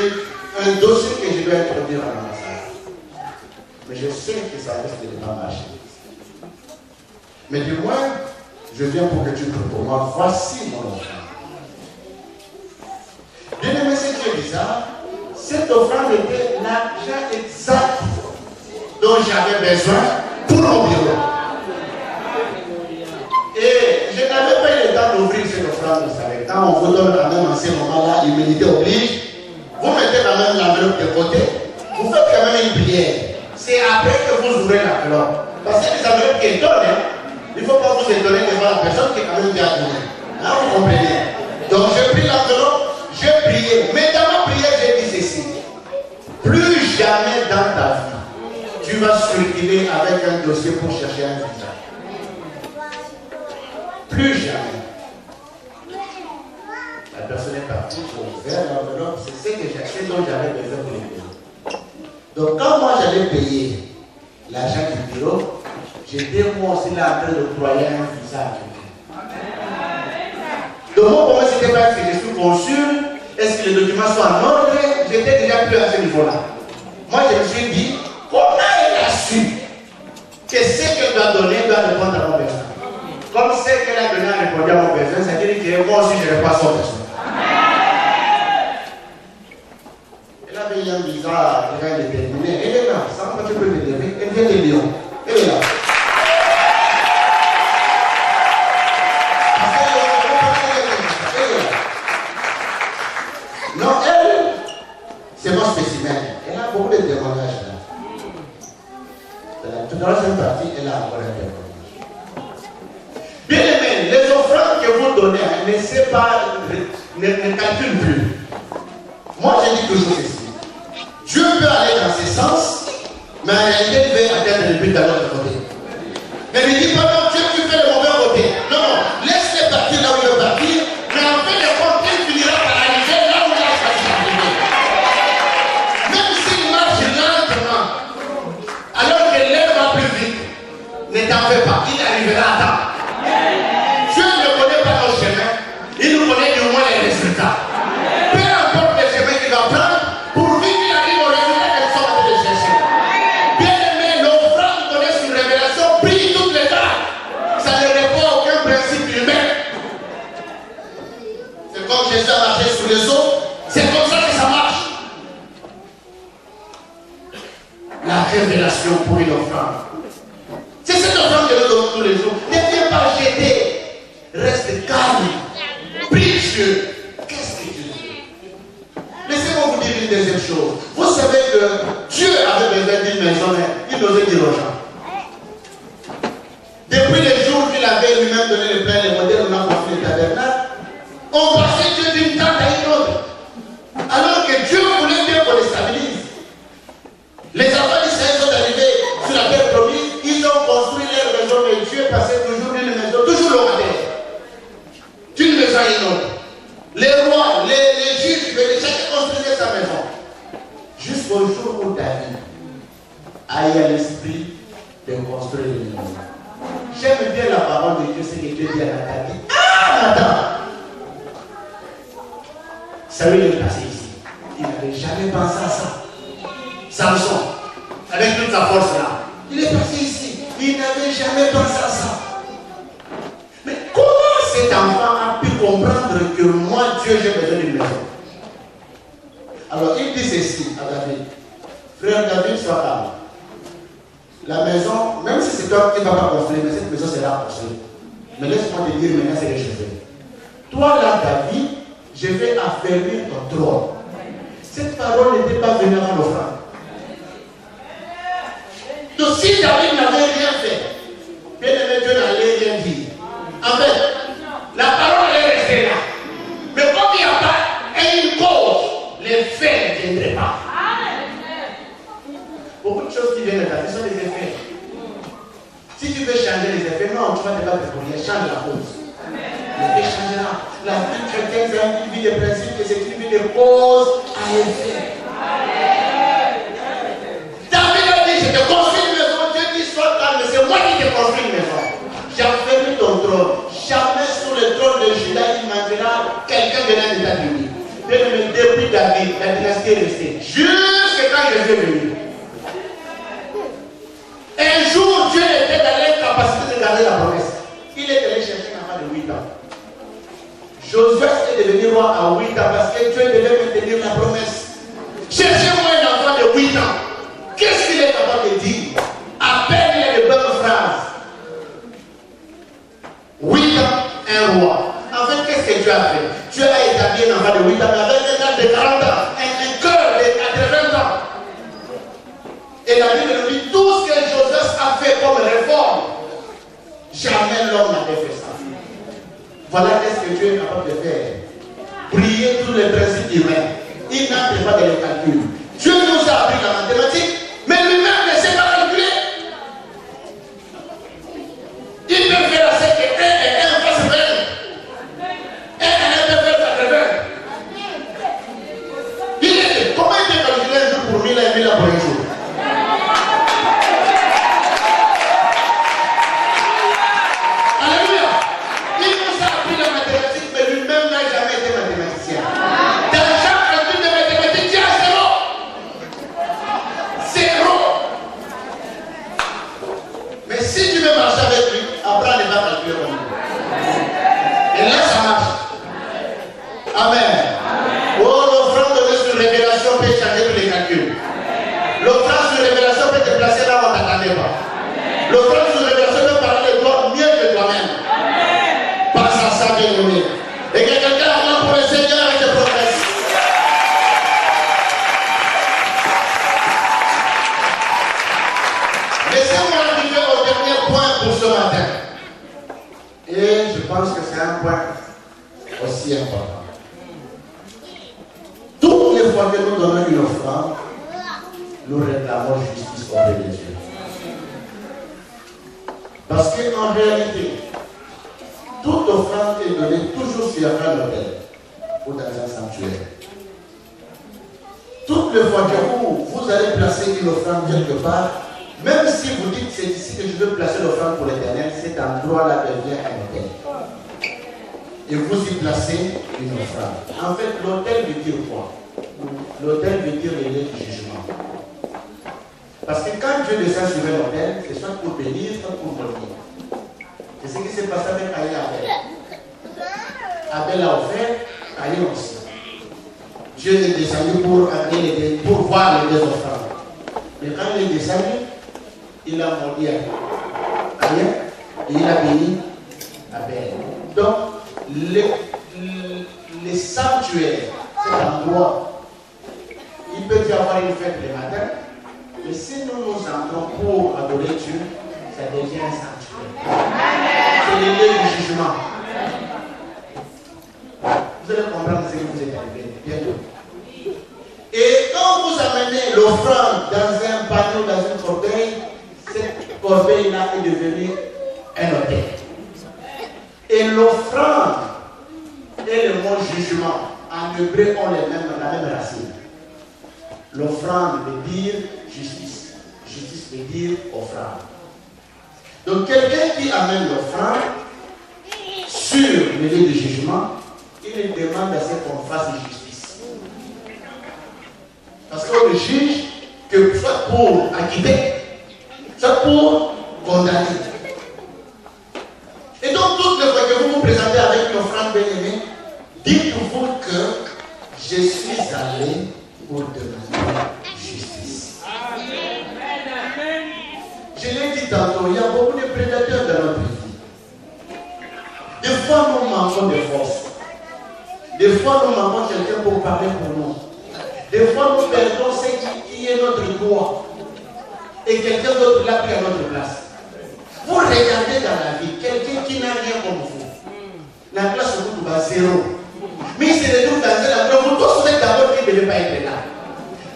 un dossier que je dois introduire à l'ambassade. Mais je sais que ça risque de ne pas marcher. Mais du moins, je viens pour que tu pries pour moi. Voici mon offrande. Bien aimé, ce qui est bizarre, cette offrande était l'argent exact dont j'avais besoin pour mon bureau. Et je n'avais pas eu le temps d'ouvrir cette offrande, vous savez. Quand on vous donne quand même en ce moment-là, l'humilité oblige, vous mettez quand même l'enveloppe de côté, vous faites quand même une prière. C'est après que vous ouvrez l'enveloppe. Parce que les enveloppes qui donnent, il ne faut pas vous étonner devant la personne qui est quand même bien donnée. Là, vous comprenez. Donc j'ai pris l'enveloppe, j'ai prié. Mais dans ma prière, j'ai dit ceci. Plus jamais dans ta vie, tu vas circuler avec un dossier pour chercher un visa. Plus jamais. La personne est partie pour faire l'enveloppe, c'est ce que j'ai, dont j'avais besoin pour les payer. Donc quand moi j'allais payer l'argent du bureau, j'étais moi aussi là en train de croyer un visa à quelqu'un. Donc moi pour moi c'était pas que je suis consul, est-ce que les documents sont en ordre, j'étais déjà plus à ce niveau-là. Moi je me suis dit, comment elle a su que ce qu'elle doit donner doit répondre à mon besoin? Comme ce qu'elle a donné à répondre à mon besoin, ça veut dire que moi aussi je n'ai pas son besoin. Elle avait un visa déjà déterminé. Elle est là. Ça va pas, tu peux te lever. Elle vient de Lyon. Elle est là. Non, elle, c'est mon spécimen. Elle a beaucoup de témoignages là. Dans la troisième partie, elle a encore un témoignage. Bien aimé, les offrandes que vous donnez, ne calculent plus. Moi, je dis toujours ceci. Dieu peut aller dans ce sens, mais en réalité, il veut atteindre le but de l'autre côté. Mais ne dis pas non, Dieu, tu fais le mauvais côté. Non, non, laisse-les partir là où il veut partir, mais en fin de compte, il finira par arriver là où il a choisi d'arriver. Même s'il marche lentement, alors que l'air va plus vite, ne t'en fais pas, il arrivera à temps. Dieu ne connaît pas nos chemins, il nous connaît du moins les résultats. Peu importe les chemins qu'il va prendre, pourvu qu'il arrive au résultat que nous sommes en train de chercher. Bien aimé, l'offrande donnée sur révélation brille toutes les heures. Ça ne répond à aucun principe humain. C'est comme Jésus a marché sur les eaux, c'est comme ça que ça marche. La révélation pour une offrande. C'est cette offrande que nous donnons tous les jours. Ne viens pas jeter. Reste calme. Prie Dieu. Qu'est-ce que Dieu dit? Laissez-moi vous dire une deuxième chose. Vous savez que Dieu avait besoin d'une maison, mais il n'osait dire aux gens. Depuis les jours qu'il avait lui-même donné le plein, les modèles, on a construit le tabernacle, on passait Dieu d'une tente à une autre. Alors que Dieu voulait bien qu'on les stabilise. Les enfants d'Israël sont arrivés sur la terre promise, ils ont construit leur maison, mais Dieu passait toujours d'une maison, toujours locataire. D'une maison à une autre. Les rois, les juges, chacun construisait sa maison. Jusqu'au jour où David a eu à l'esprit de construire une maison. J'aime bien la parole de Dieu, c'est que Dieu dit à Nathan. Ah, Nathan! Saül est passé ici. Il n'avait jamais pensé à ça. Samson, avec toute sa force là, il est passé ici. Il n'avait jamais pensé à ça. Mais comment cet enfant a pu comprendre que moi, Dieu, j'ai besoin d'une maison? Alors il dit ceci à David. Frère David, sois calme. La maison, même si c'est toi qui ne vas pas construire, mais cette maison sera construite. Mais laisse-moi te dire maintenant ce que je fais. Toi là, David, je vais affermir ton trône. Cette parole n'était pas venue avant l'offrande. Donc si David n'avait rien fait, bien aimé, Dieu n'allait rien dire. En fait, la parole est restée là. Mais comme il n'y a pas une cause, les faits ne viendraient pas. Beaucoup de choses qui viennent de ta vie sont des effets. Si tu veux changer les effets, non, tu vas te battre pour rien. Change la cause. L'effet changera. La vie chrétienne, c'est une vie de principe et c'est une vie de cause à effet. David a dit, je te construis une maison. Dieu dit, sois calme, c'est moi qui te construis une maison. J'enferme ton trône. Jamais sur le trône de Juda, il manquera quelqu'un venant des États-Unis. Depuis David, la dynastie est restée. Jusqu'à quand Jésus est venu. Un jour, Dieu était dans l'incapacité de garder la promesse. Il est allé chercher un enfant de 8 ans. Josué est devenu roi à 8 ans parce que Dieu devait maintenir la promesse. Cherchez-moi un enfant de 8 ans. Qu'est-ce qu'il est capable de dire? À peine il y a de bonnes phrases. 8 ans, un roi. En fait, qu'est-ce que Dieu a fait? Dieu a établi un enfant de 8 ans, mais avec un âge de 40 ans, un cœur de 20 ans. Et la Bible nous dit tout ce que Josué a fait comme réforme. Jamais l'homme n'avait fait ça. Voilà ce que Dieu est capable de faire et les calculs. Dieu nous a appris la mathématique, mais lui-même ne sait pas calculer. Il peut faire la 5 et 1 et 1 fasse 20. 1 et 1 peut faire 80. Comment il peut calculer un jour pour 1000 et 1000 pour un jour? Alléluia. Il nous a appris la mathématique, mais lui-même n'a jamais été mathématicien. Dans chaque calcul de mathématiques, il y a zéro. Zéro. Mais si tu veux marcher avec lui, apprends ne pas calculer comme lui. Et là, ça marche. Amen. Oh, l'offrande donnée sur révélation peut changer tous les calculs. L'offrande sur révélation peut te placer là où on ne t'attendait pas. L'offrande sur révélation peut parler de toi mieux que toi-même. Passe à ça, bien-aimé. Et que quelqu'un a pour le Seigneur et te progresse. Laissez-moi arriver au dernier point pour ce matin. Et je pense que c'est un point aussi important. Toutes les fois que nous donnons une offrande, nous réclamons justice auprès de Dieu. Parce qu'en réalité, toute offrande est donnée toujours sur un autel ou dans un sanctuaire. Toutes les fois que vous allez placer une offrande quelque part, même si vous dites c'est ici que je veux placer l'offrande pour l'Éternel, cet endroit-là devient un autel. Et vous y placez une offrande. En fait, l'autel veut dire quoi? L'autel veut dire le lieu du jugement. Parce que quand Dieu descend sur un autel, c'est soit pour bénir, soit pour maudire. C'est ce qui s'est passé avec Caïn et Abel. Abel a offert, Caïn aussi. Dieu est descendu pour voir les deux offrandes. Mais quand il est descendu, il a maudit Caïn et il a béni Abel. Donc, les sanctuaires, cet endroit, il peut y avoir une fête le matin, mais si nous nous entrons pour adorer Dieu, ça devient un sanctuaire. C'est le lieu du jugement. Vous allez comprendre ce que vous êtes arrivé bientôt. Et quand vous amenez l'offrande dans un panneau, dans une corbeille, cette corbeille-là est devenue un autel. Et l'offrande et le mot jugement, en hébreu, ont la même racine. L'offrande veut dire justice. Justice veut dire offrande. Donc quelqu'un qui amène l'offrande sur le lieu de jugement, il demande à ce qu'on fasse justice. Parce qu'on le juge que soit pour acquitter, soit pour condamner. Et donc toutes les fois que vous vous présentez avec une offrande bien-aimée, dites-vous que je suis allé pour demander justice. Je l'ai dit tantôt, il y a beaucoup de prédateurs dans notre vie. Des fois, nous manquons de force. Des fois, nous manquons quelqu'un pour parler pour nous. Des fois, nous perdons ce qui est notre droit. Et quelqu'un d'autre l'a pris à notre place. Vous regardez dans la vie, quelqu'un qui n'a rien comme vous. La classe vous va zéro. Mais il se retrouve dans un endroit, vous tous vous êtes d'abord qui ne devez pas être là.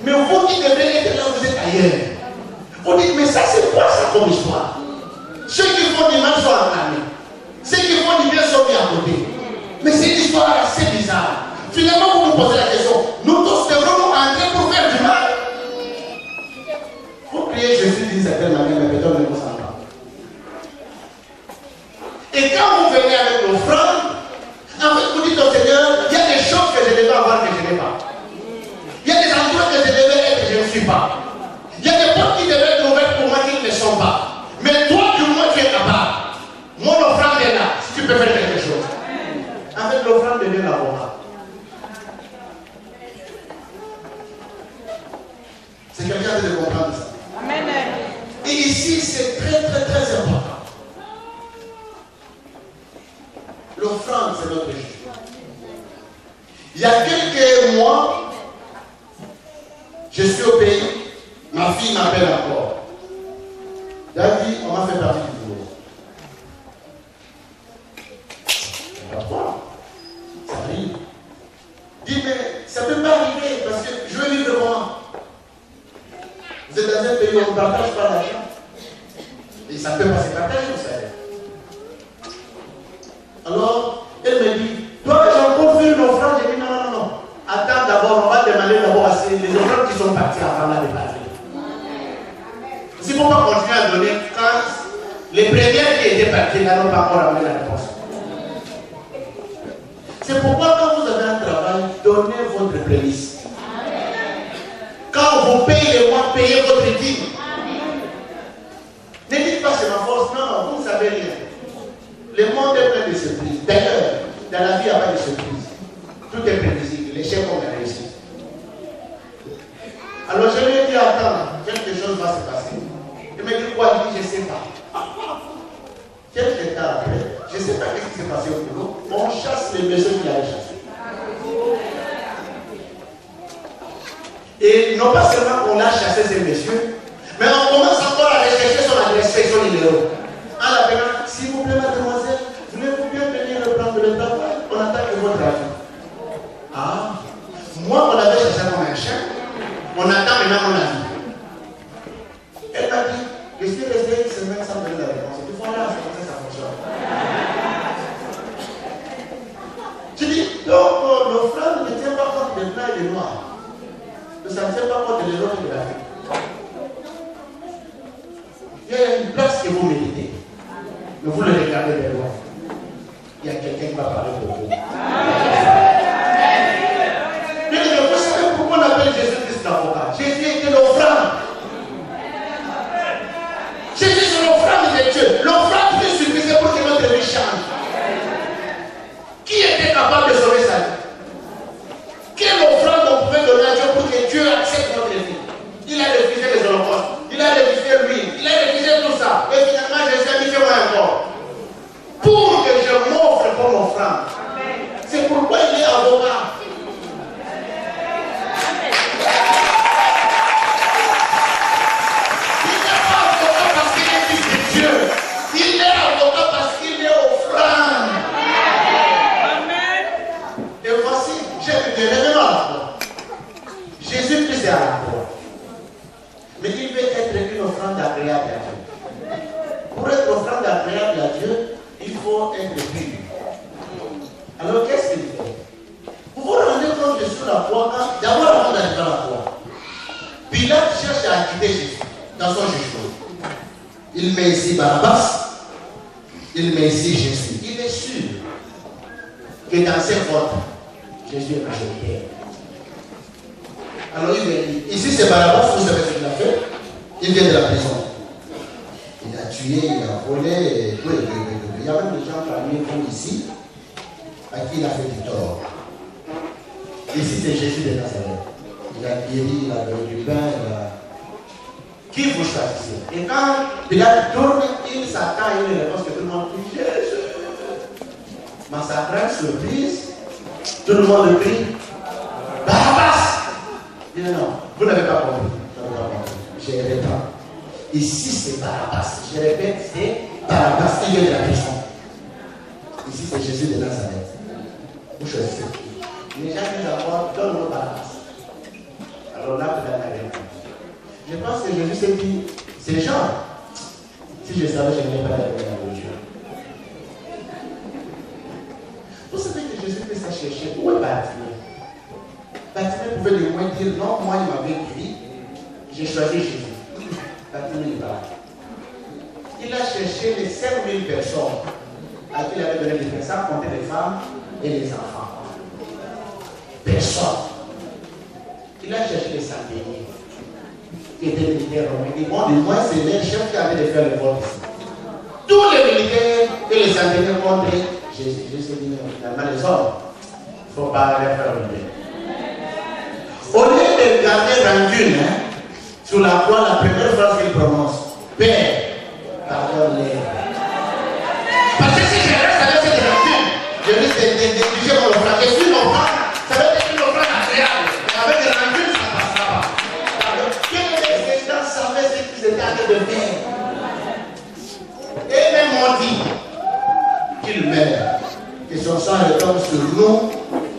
Mais vous qui devez être là, vous êtes ailleurs. Vous dites, mais ça c'est quoi ça comme histoire? Ceux qui font du mal sont enflammés. Ceux qui font du bien sont mis à côté. Mais c'est une histoire assez bizarre. Finalement, vous vous posez la question, nous tous devrons entrer pour faire du mal. Vous priez Jésus d'une certaine manière, mais peut-être ne vous sent pas. Et quand vous venez avec l'offrande, en fait, vous dites au Seigneur, il y a des choses que je devais avoir que je n'ai pas. Il y a des endroits que je devais être que je ne suis pas. Il y a des portes qui devaient être ouvertes pour moi qui ne sont pas. Mais toi, du moins, tu es capable. Mon offrande est là, si tu peux faire quelque chose. En fait, l'offrande devient l'avocat. C'est quelqu'un qui doit comprendre ça. Amen. Et ici, c'est très, très, très important. L'offrande, c'est notre jugement. Il y a quelques mois, je suis au pays, ma fille m'appelle encore. Elle a dit, on m'a fait partie du boulot. Pas toi. Ça arrive. Dis, mais ça ne peut pas arriver parce que je vais vivre êtes dans un pays où on ne partage pas l'argent. Et ça ne peut pas se partager, vous savez. Alors, elle me dit, toi, j'ai encore vu une offrande. J'ai dit, non, non, non. Attends d'abord, on va demander d'abord à les offrandes qui sont parties avant là de partir. Si on ne peut pas continuer à donner quand les premières qui étaient parties là n'ont pas encore amené la réponse. C'est pourquoi quand vous avez un travail, donnez votre prémisse. Quand vous payez les mois, payez votre dîme. Ne dites pas c'est ma force, non, vous ne savez rien. Le monde est plein de surprises. D'ailleurs, dans la vie, il n'y a pas de surprise. Tout est prévisible. L'échec comme la réussite. Alors je lui ai dit, attends, quelque chose va se passer. Il m'a dit quoi? Il dit, je ne sais pas. Quelques temps après, je ne sais pas ce qui s'est passé au boulot, on chasse les messieurs qui allaient chasser. Et non pas seulement qu'on a chassé ces messieurs, mais on commence encore à rechercher son adresse et son numéro. En l'appelant, s'il vous plaît, mademoiselle, voulez-vous bien venir reprendre le travail? On attend que votre avis. Ah, moi, on avait cherché comme un chien, on attend maintenant mon avis. Elle m'a dit, je suis resté une semaine sans donner la réponse. Il faut aller à ça fonctionne. Tu dis, donc l'offrande ne tient pas compte des blancs et des noirs. Ça ne tient pas compte des autres de la vie. Il y a une place que vous méritez. Mais vous le regardez de loin. Il y a quelqu'un qui va parler pour vous. Mais vous savez pourquoi on appelle Jésus-Christ l'avocat? Jésus était l'offrande. Jésus est l'offrande de Dieu. L'offrande qui suffisait pour que notre vie change. Qui était capable de sauver sa vie? Quelle offrande on pouvait donner à Dieu pour que Dieu accepte notre vie? Il a refusé les holocaustes. Il a refusé lui. Il a refusé tout ça. Et finalement, Jésus a dit, fais-moi encore. Pour que je m'offre comme offrande. C'est pourquoi il est avocat. Il n'est pas avocat parce qu'il est fils de Dieu. Il est avocat parce qu'il est offrande. Et voici, j'ai dit, revenons à la croix. Jésus-Christ est à la croix. Mais il veut être une offrande agréable à Dieu. Pour être offrande agréable à Dieu, il faut être pur. Alors qu'est-ce qu'il fait? Vous vous rendez compte que sur la croix, d'abord avant d'arriver à la croix, Pilate cherche à acquitter Jésus dans son jugement. Il met ici Barabbas, il met ici Jésus. Il est sûr que dans ses votes, Jésus est majoritaire. Alors il est dit, ici c'est Barabbas, vous savez ce qu'il a fait? Il vient de la prison. Il a tué, il a volé, il y a même des gens parmi vous ici à qui il a fait du tort. Ici c'est Jésus de Nazareth. Il a guéri, il a donné du pain, il a... Qui vous choisissez? Et quand Pilate tourne, il s'attend à une réponse que tout le monde dit Jésus. Massacrant, surprise, tout le monde crie Barabbas. Il dit non, vous n'avez pas compris. Je répète. Ici c'est Barabbas. Je répète, c'est Barabbas qui vient de la prison. Ici c'est Jésus de Nazareth. Vous choisissez. Les gens disent d'abord, donne-nous Barabbas. Alors là, vous avez la réponse. Je pense que Jésus s'est dit, ces gens, si je savais, je n'allais pas la donner à Dieu. Vous savez que Jésus-Christ a cherché où est Bartimée? Bartimée pouvait du moins dire non, moi il m'avait guéri, j'ai choisi Jésus. Bartimée n'est pas là. Il a cherché les 5000 personnes à qui il avait donné des personnes, sans compter les femmes et les enfants. Personne. Il a cherché les centeniers qui étaient militaires romains. Et bon, du moins, c'est les chefs qui avaient de faire le vote ici. Tous les militaires et les centeniers contre Jésus. Jésus dit, finalement, les hommes, il ne faut pas les faire oublier. Au lieu de garder rancune, sur la croix, la première phrase qu'il prononce, Père, pardonne-les. Parce que si je reste avec cette rancune, je risque d'étudier mon offrande. Je suis mon offrande, ça veut dire une offrande agréable. Avec des rancunes, ça ne passera pas. Alors, quel président savait ce qu'ils étaient en train de faire? Et même on dit qu'il meurt, que son sang retombe sur nous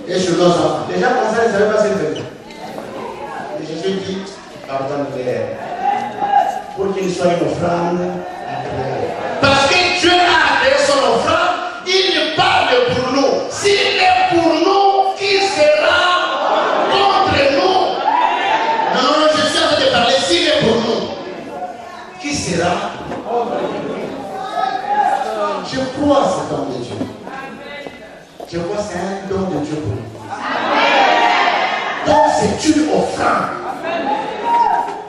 et sur nos enfants. Les gens comme ça, ils ne savaient pas ce qu'ils faisaient. Et Jésus dit, pardonne-les. pour qu'il soit une offrande. Parce que Dieu a créé son offrande, il parle pour nous. S'il est pour nous, qui sera contre nous? Non, je suis en train de parler. S'il est pour nous, qui sera contre nous? Je crois à cet homme de Dieu. Je crois que c'est un don de Dieu pour nous. Donc c'est une offrande.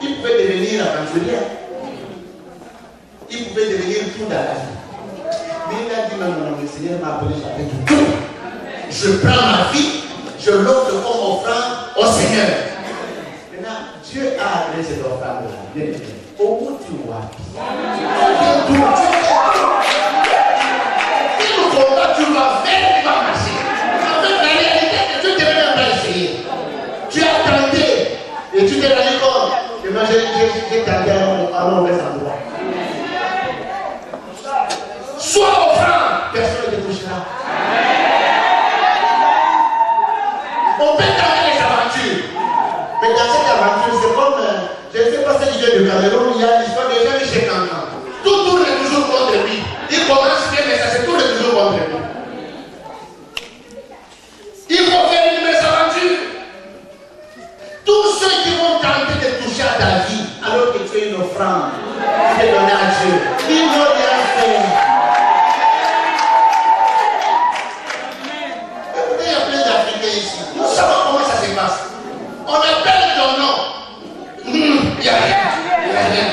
Il pouvait devenir aventurier. Il pouvait devenir tout dans la vie. Mais il a dit non, non, non, le Seigneur m'a appelé, j'appelle tout. Je prends ma vie, je l'offre comme offrande au Seigneur. Maintenant, Dieu a appelé cette offrande-là. Au bout du roi. Si nous combat, tu vas faire, tu vas marcher. En fait, la réalité, tu ne devais même pas essayer. Tu as tenté et tu t'es rendu compte. Et moi, j'ai tenté à un mauvais endroit. Sois offrant, personne ne te touchera. On peut tenter les aventures. Mais dans cette aventure, c'est comme, je ne sais pas ce qui vient du Cameroun, il y a l'histoire de Jean-Michel Cancan. Tout tourne toujours contre lui. Il commence bien, mais ça se tourne toujours contre lui. Il faut faire une belle aventure. Tous ceux qui vont tenter de toucher à ta vie, alors que tu es une offrande, tu es donné à Dieu, ils n'ont rien fait. Écoutez, il y a plein d'Africains ici. Nous savons comment ça se passe. On appelle ton nom. Il n'y a rien. Il n'y a rien.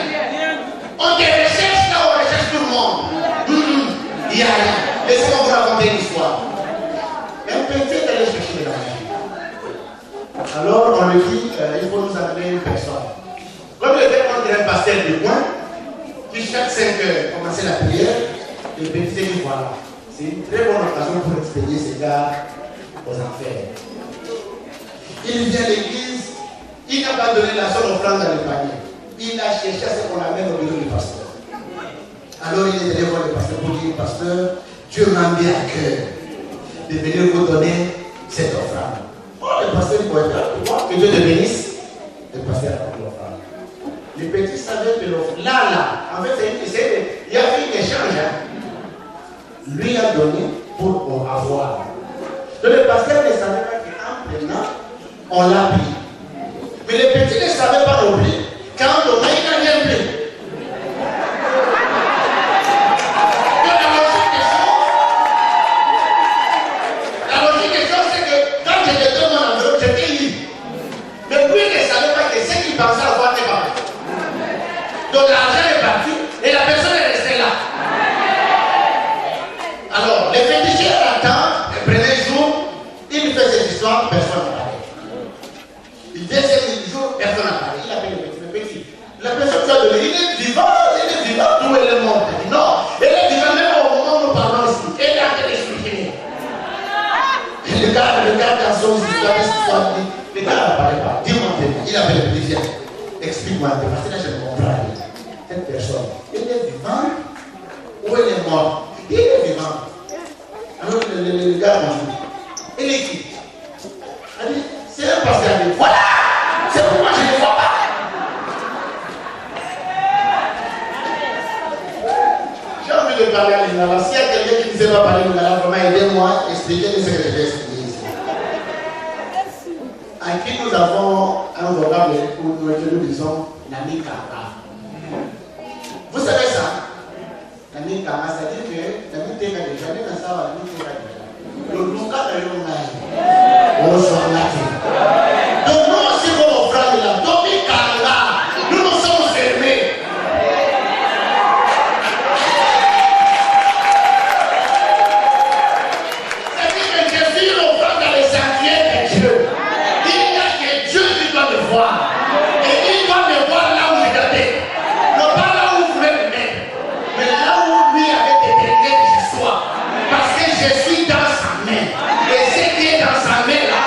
On te recherche là, on recherche tout le monde. Il n'y a rien. Laissez-moi vous raconter une histoire. Un petit est allé chercher de l'argent. Alors on lui dit, il faut nous amener une personne. Comme il était contre un pasteur du coin, qui chaque 5 heures commençait la prière, le petit dit voilà, c'est une très bonne occasion pour expédier ces gars aux enfers. Il vient à l'église, il n'a pas donné la seule offrande dans le panier. Il a cherché à ce qu'on amène au bureau du pasteur. Alors il est allé voir le pasteur pour dire, pasteur, Dieu m'a mis à cœur de venir vous donner cette offrande. Oh, le pasteur dit, que Dieu te bénisse. Le pasteur a pris l'offrande. Le petit savait que l'offrande, là, en fait, il y a eu un échange. Lui a donné pour avoir. Donc le pasteur ne savait pas qu'en prenant, on l'a pris. Mais le petit ne savait pas non plus. Quand on a, il n'a rien pris. La logique des choses, c'est que quand je te donne mon enveloppe, j'étais libre. Mais lui ne savait pas que ce qu'il pensait avoir n'est pas fait. Donc l'argent est parti et la personne est restée là. Alors, les féticheurs attendent, le premier jour, il fait cette histoire, personne n'a parlé. Le deuxième jour, personne n'a parlé. Il appelle le petit. La personne qui a donné, il est vivant d'où elle est morte. Il dit non, elle est vivante même au moment où nous parlons ici. Elle a été expliquée. Le gars dans son histoire, le gars n'a parlé pas. Dis-moi, il appelle le petit, viens. Explique-moi, parce que là je ne comprends rien. Cette personne, elle est vivante ou elle est morte? Il est vivant. Alors le gars m'a dit, elle est qui? Elle dit, c'est un pasteur. Elle dit, voilà! C'est pourquoi je ne vois pas. J'ai envie de parler à l'Ingala. S'il y a quelqu'un qui ne sait pas parler l'Ingala, vraiment aidez-moi, expliquez-nous ce que je vais expliquer ici. À qui nous avons un vocable où nous disons Nami Kama. Vous savez ça? Nami Kama, c'est-à-dire que Nami Teka déjà, Nami Kama, Nami Teka déjà. Le Luka de Yonai. On s'en a dit. Donc nous aussi, comme frère là, Nami Kama, nous nous sommes fermés. C'est-à-dire que je suis l'offrande dans les sentiers de Dieu. Voir. Et il doit me voir là où je l'avais. Non pas là où vous voulez me mettre, mais là où lui avait déterminé que je sois. Parce que je suis dans sa main. Et ce qui est dans sa main là,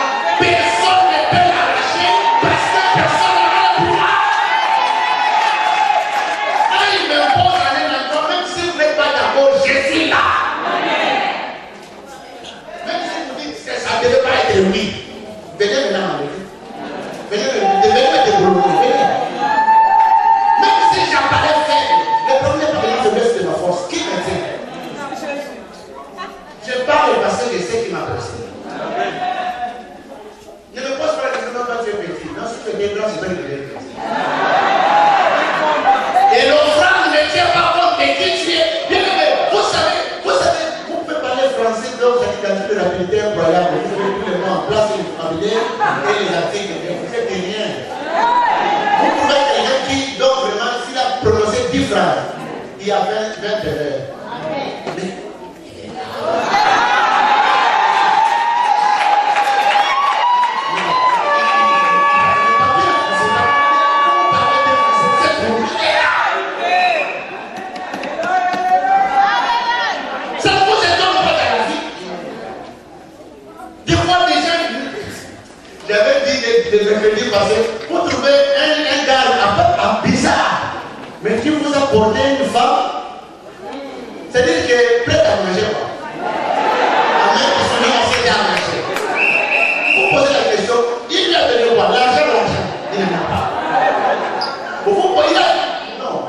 Et l'offrande ne tient pas compte de qui tu es. Bien aimé, vous savez, vous pouvez parler français, donc ça dit quand tu de rapidité incroyable. Vous avez tous les mots en place, les familiers et les articles, mais vous ne faites rien. Vous pouvez être quelqu'un qui, donc vraiment, s'il a prononcé 10 phrases, il y a 20 erreurs. Mais, j'avais dit le mercredi passé, vous trouvez un gars bizarre, mais qui vous a porté une femme, c'est-à-dire qu'il est prêt à manger quoi. À même qui sont assez à manger. Vous posez la question, il lui a donné quoi? L'argent, il n'en a pas. Vous posez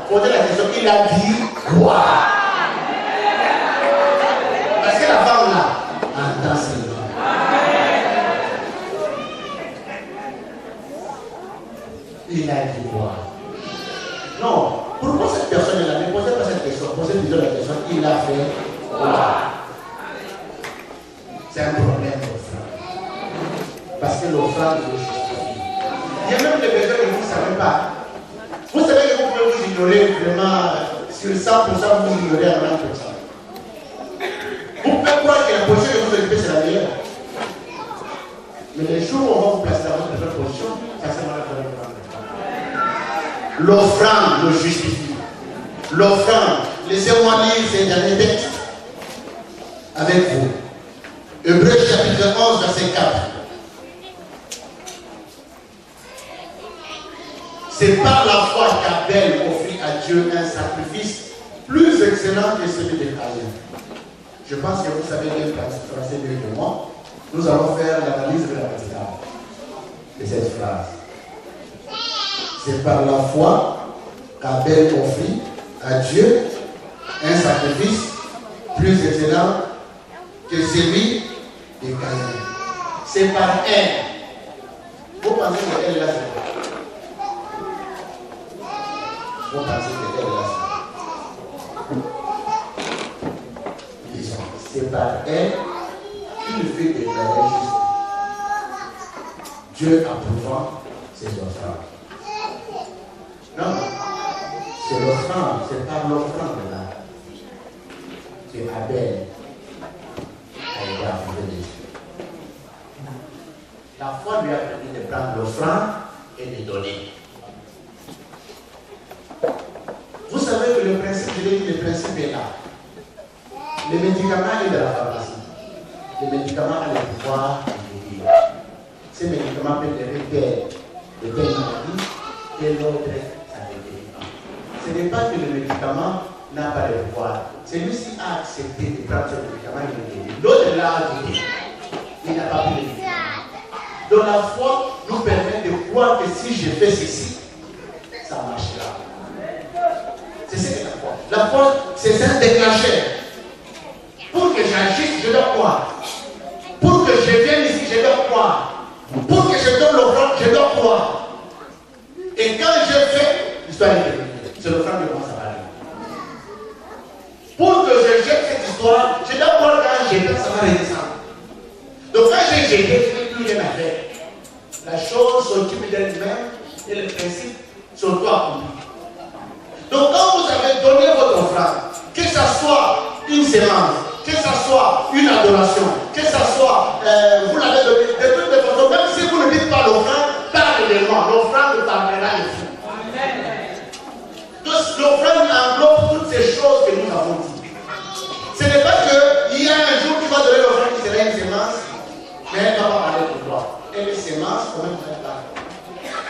posez la question, il a dit quoi? Parce que la femme là, entend ses noms. Il a dit quoi? Non. Pourquoi cette personne-là ne posait pas cette question? Posez plutôt la question. Il a fait quoi? C'est un problème d'offrande. Parce que l'offrande le justifie. Il y a même des personnes que vous ne savez pas. Vous savez que vous pouvez vous ignorer vraiment sur 100%, vous ignorez à 90%. Vous pouvez croire que la position que vous occupez c'est la meilleure. Mais les jours où on va vous placer dans votre nouvelle position, ça sera la première. L'offrande le justifie. L'offrande, laissez-moi lire ces derniers textes avec vous. Hébreux chapitre 11, verset 4. C'est par la foi qu'Abel offrit à Dieu un sacrifice plus excellent que celui de Caïn. Je pense que vous savez bien français mieux que moi. Nous allons faire l'analyse grammaticale de cette phrase. C'est par la foi qu'Abel offrit à Dieu un sacrifice plus excellent que celui de Caïn. C'est par elle. Vous pensez qu'elle est là? Vous pensez qu'elle est là? Disons, c'est par elle qu'il fait déclarer juste. Dieu approuvant ses offrandes. Non, c'est l'offrande, c'est par l'offrande là que Abel a été approuvé de Dieu. La foi lui a permis de prendre l'offrande et de donner. Vous savez que le principe, je l'ai dit, le principe est là. Le médicament est de la pharmacie. Le médicament a le pouvoir de guérir. Ces médicaments peuvent guérir de telles maladies et l'autre. Ce n'est pas que le médicament n'a pas le pouvoir. Celui-ci a accepté de prendre ce médicament et de guérir. L'autre l'a guéri. Il n'a pas pu le guérir. Donc la foi nous permet de croire que si je fais ceci, ça marchera. C'est ce que la foi. La foi, c'est un déclencheur. Pour que j'agisse, je dois croire. Pour que je vienne ici, je dois croire. Pour que je donne l'offrande, je dois croire. Et quand je fais, l'histoire est terminée. C'est l'offrande de moi, ça va aller. Pour que je jette cette histoire, je dois croire quand je jette, ça va redescendre. Donc quand j'ai jeté, je n'ai plus rien à faire. La chose s'occupe d'elle-même et les principes sont tout accomplis. Donc quand vous avez donné votre offrande, que ce soit une sémence, que ce soit une adoration, que ce soit, vous l'avez donné de toutes les façons, même si vous ne dites pas l'offrande, parlez-moi, l'offrande parlera les fous. Donc l'offrande englobe toutes ces choses que nous avons dit. Ce n'est pas qu'il y a un jour tu vas donner l'offrande qui sera une sémence, mais elle ne va pas parler pour toi. Elle est sémence, quand même, elle parle.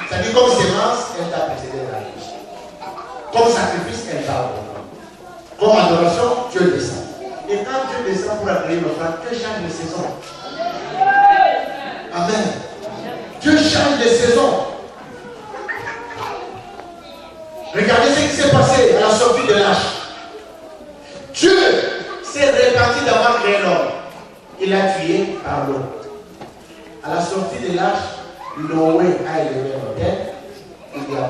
C'est-à-dire comme sémence, elle t'a précédé dans la vie. Comme sacrifice, elle parle pour toi. Comme adoration, Dieu descend. Et quand Dieu descend pour accueillir l'offrande, Dieu change de saison. Amen. Dieu change de saison. Regardez ce qui s'est passé à la sortie de l'âge. Dieu s'est repenti d'avoir créé l'homme. Il l'a tué par l'eau. À la sortie de l'âge, Noé a élevé l'autel. Il lui a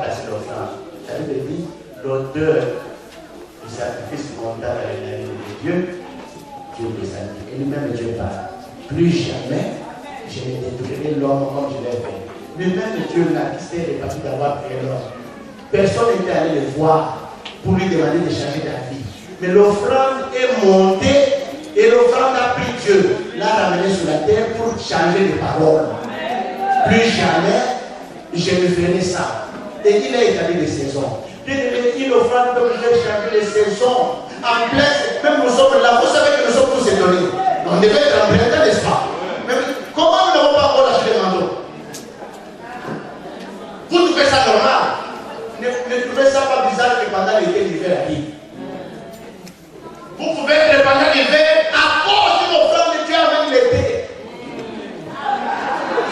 l'auteur du sacrifice volontaire à l'ennemi de Dieu, Dieu le salue. Et lui-même Dieu parle. Plus jamais je ne détruirai l'homme comme je l'ai fait. Lui-même Dieu n'a quitté les parties d'avoir créé l'homme. Personne n'était allé le voir pour lui demander de changer d'avis. Mais l'offrande est montée et l'offrande a pris Dieu, l'a ramené sur la terre pour changer les paroles. Plus jamais je ne ferai ça. Et il a établi les saisons. Une offrande peut changer les saisons. En plein, même nous sommes là, vous savez que nous sommes tous étonnés. On devait être en plein temps, n'est-ce pas? Mais comment nous n'avons pas encore lâché les manteaux? Vous trouvez ça normal? Ne trouvez ça pas bizarre que pendant l'été, l'hiver arrive? Vous pouvez être pendant l'hiver à cause d'une offrande de Dieu avec l'été.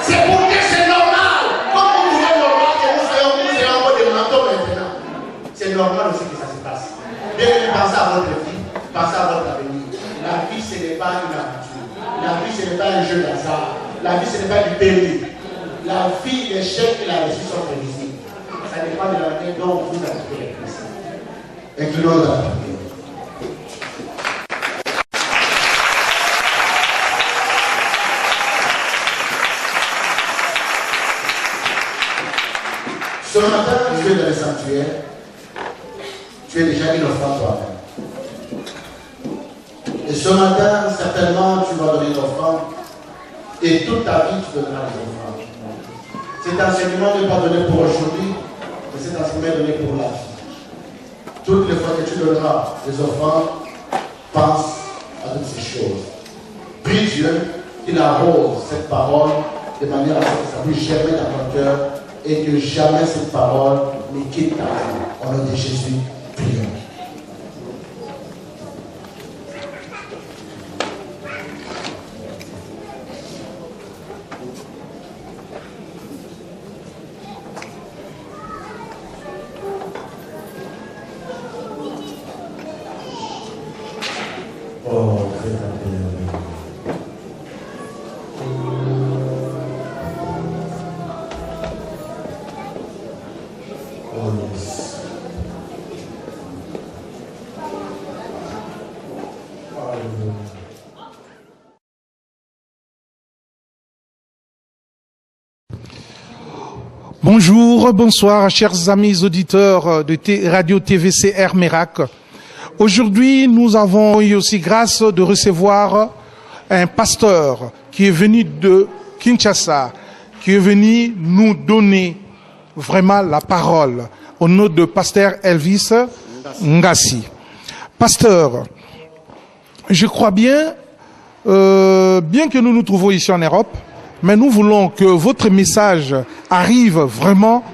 C'est pour que c'est normal. Comme vous trouvez normal que nous soyons encore des manteaux maintenant. C'est normal aussi que ça se passe. Bien que pensez à votre vie, pensez à votre avenir. La vie, ce n'est pas une aventure. La vie, ce n'est pas un jeu d'hasard. La vie, ce n'est pas du péri. La vie, l'échec et la réussite sont prévisibles. Ça dépend de la manière dont vous appliquez les principes. Incluons la prière. Ce matin, tu es dans le sanctuaire, tu es déjà une offrande toi-même. Et ce matin, certainement, tu vas donner une offrande et toute ta vie, tu donneras des offrandes. Cet enseignement n'est pas donné pour aujourd'hui, mais cet enseignement est donné pour la vie. Toutes les fois que tu donneras des offrandes, pense à toutes ces choses. Prie Dieu qu'il arrose cette parole de manière à ce que ça puisse germer dans ton cœur et que jamais cette parole ne quitte ta vie. Au nom de Jésus, prions. Oh, fais ta prière. Oh, yes. Hallelujah. Bonjour, bonsoir, chers amis auditeurs de Radio TVCR Mérac. Aujourd'hui, nous avons eu aussi grâce de recevoir un pasteur qui est venu de Kinshasa, qui est venu nous donner vraiment la parole au nom de pasteur Elvis Ngassi. Pasteur, je crois bien que nous nous trouvons ici en Europe, mais nous voulons que votre message arrive vraiment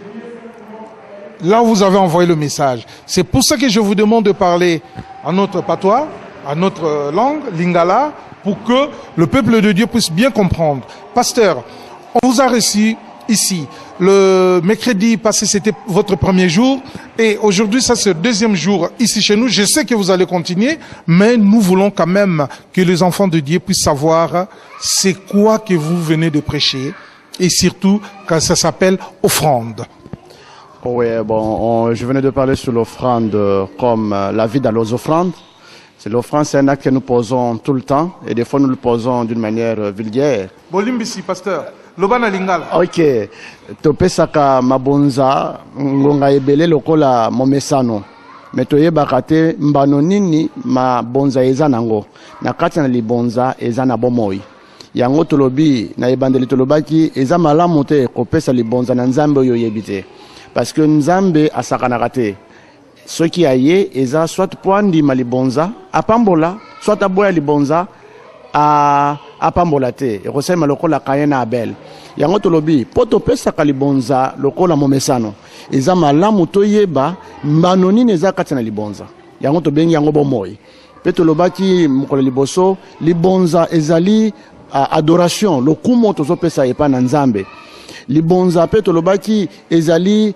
là où vous avez envoyé le message. C'est pour ça que je vous demande de parler en notre patois, en notre langue, lingala, pour que le peuple de Dieu puisse bien comprendre. Pasteur, on vous a reçu ici. Le mercredi passé, c'était votre premier jour. Et aujourd'hui, ça c'est le deuxième jour ici chez nous. Je sais que vous allez continuer, mais nous voulons quand même que les enfants de Dieu puissent savoir c'est quoi que vous venez de prêcher. Et surtout, quand ça s'appelle offrande. Oui, bon, je venais de parler sur l'offrande comme la vie dans les offrandes. L'offrande, c'est un acte que nous posons tout le temps et des fois nous le posons d'une manière vulgaire. Bolimbisi, pasteur. Lobana lingala. Ok. Topesaka mabonza ngonga ebele lokola momesano. Mais toyebaka te mbano nini mabonza eza nango. Na kati na libonza eza na bomoi. Yango tolobi na ebandeli tolobaki eza malamu te kopesa libonza na nzambe oyo yebi te. Parce que Nzambe asakanaka te. Ce qui a ye, eza soit poandi malibonza, apambola, soit aboya libonza, apambola te. Ekosema lokola Kayena Abel. Yango tolobi, poto pesa kalibonza lokola momesano. Eza malamu toyeba, manoni neza katina libonza. Yango tobengi yango bomoi. Pe tolobaki mukolo liboso, libonza ezali adoration, lokumo tozo pesa epa na Nzambe. libonza pe tolobaki ezali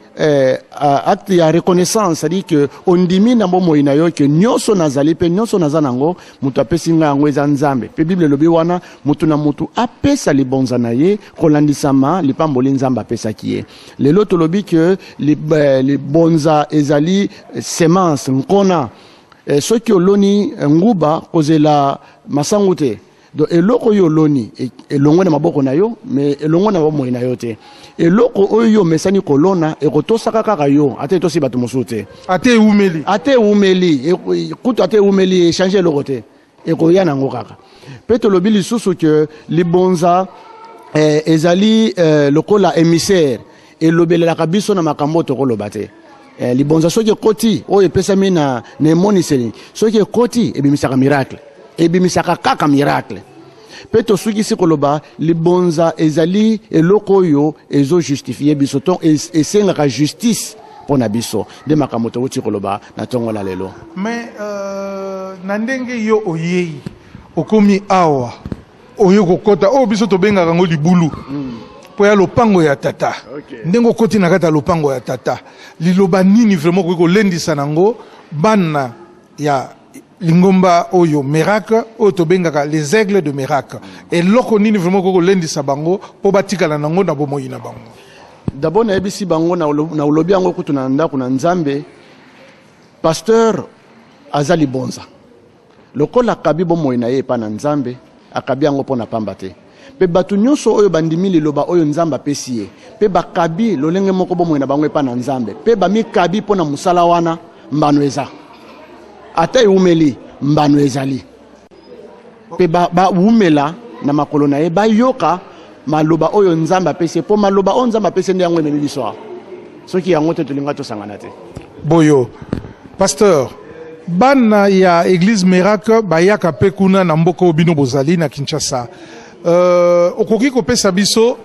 acte ya reconnaissance, c'est-à-dire que ondimi na bomoi na yo que nyonso nazali pe nyonso naza nango mutu apesi nga yango eza nzambe. Pe Bible lobi wana mutu na mutu apesa libonza na ye kolandisama lipamboli nzambe apesaki ye. Lelo tolobi que libonza ezali semence nkona soki oloni nguba kozela masangu te. Donc eloko yo loni elongo na maboko na yo mais elongo na bomoi na yo te. Eloko oyo mesani kolona ekotosaka kaka yo ate tosi bato mosusu te. Ate umeli kutu ate umeli changer eloko te ekoya nango kaka. Pe tolobi lisusu ke libonza ezali lokola émissaire elobelelaka biso na makambo tokoloba te. Libonza soki koti oyo epesami na emoniseli soki koti ebimisaka miracle ebimisaka kaka miracle. Pe tosukisi koloba libonza ezali eloko oyo ezo justifier biso ton esengaka justice pona biso de makambo toti koloba na tongo la lelo. Mais na ndenge yo oyei okomi awa oyo kokota o biso tobengaka ngo libulu po ya lopango ya tata. Ndengo koti na kata lopango ya tata liloba nini vraiment ko lendisa nango bana ya lingomba oyo miracle oyo tobengaka les aigles de miracle et loko nini vraiment ko lendisa bango po batikala nango na bomoi na bango. D'abord na ebisi bango na ulobi yango kutu na ndako na nzambe pasteur azali bonza lokola kabi bomoi na ye pa na nzambe akabi yango pona pamba te. Pe batu nyonso oyo bandimi liloba oyo nzamba pesi ye pe bakabi lolenge moko bomoi na bango epa na nzambe pe bami kabi pona musala wana mbano eza ata umeli mbano ezali pe ba umela na makolo na ye bayoka maloba oyo nzamba pesi po maloba oyo nzamba pesi ndi yango emeli biso soki yango te tolinga tosangana te. Boyo pasteur bana ya église miracle bayaka pe kuna na mboko bino bozali na Kinshasa okoki kopesa biso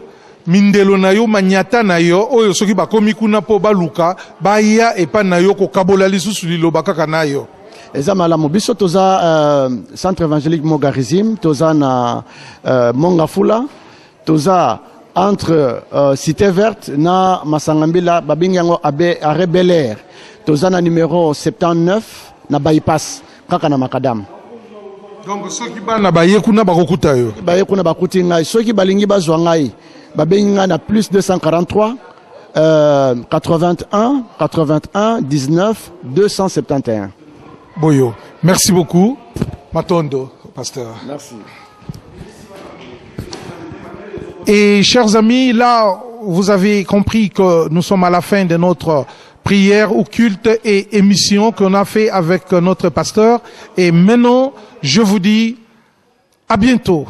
mindelo na yo manyata na yo oyo soki bakomi kuna po baluka baya epa na yo kokabola lisusu liloba kaka na yo. Eza malamu biso toza centre évangélique Mogarizim toza na Mongafula toza entre Cité Verte na Masangambila babingi yango arrêt Bel Air toza na numéro 79 na bypass kaka na Makadam. Donc soki bana baye kuna bakokuta yo baye kuna bakuti ngai soki balingi bazwa ngai babengi ngai na plus 243 81 19 271. Boyo, merci beaucoup. Matondo, pasteur. Merci. Et chers amis, là, vous avez compris que nous sommes à la fin de notre prière ou culte et émission qu'on a fait avec notre pasteur. Et maintenant, je vous dis à bientôt.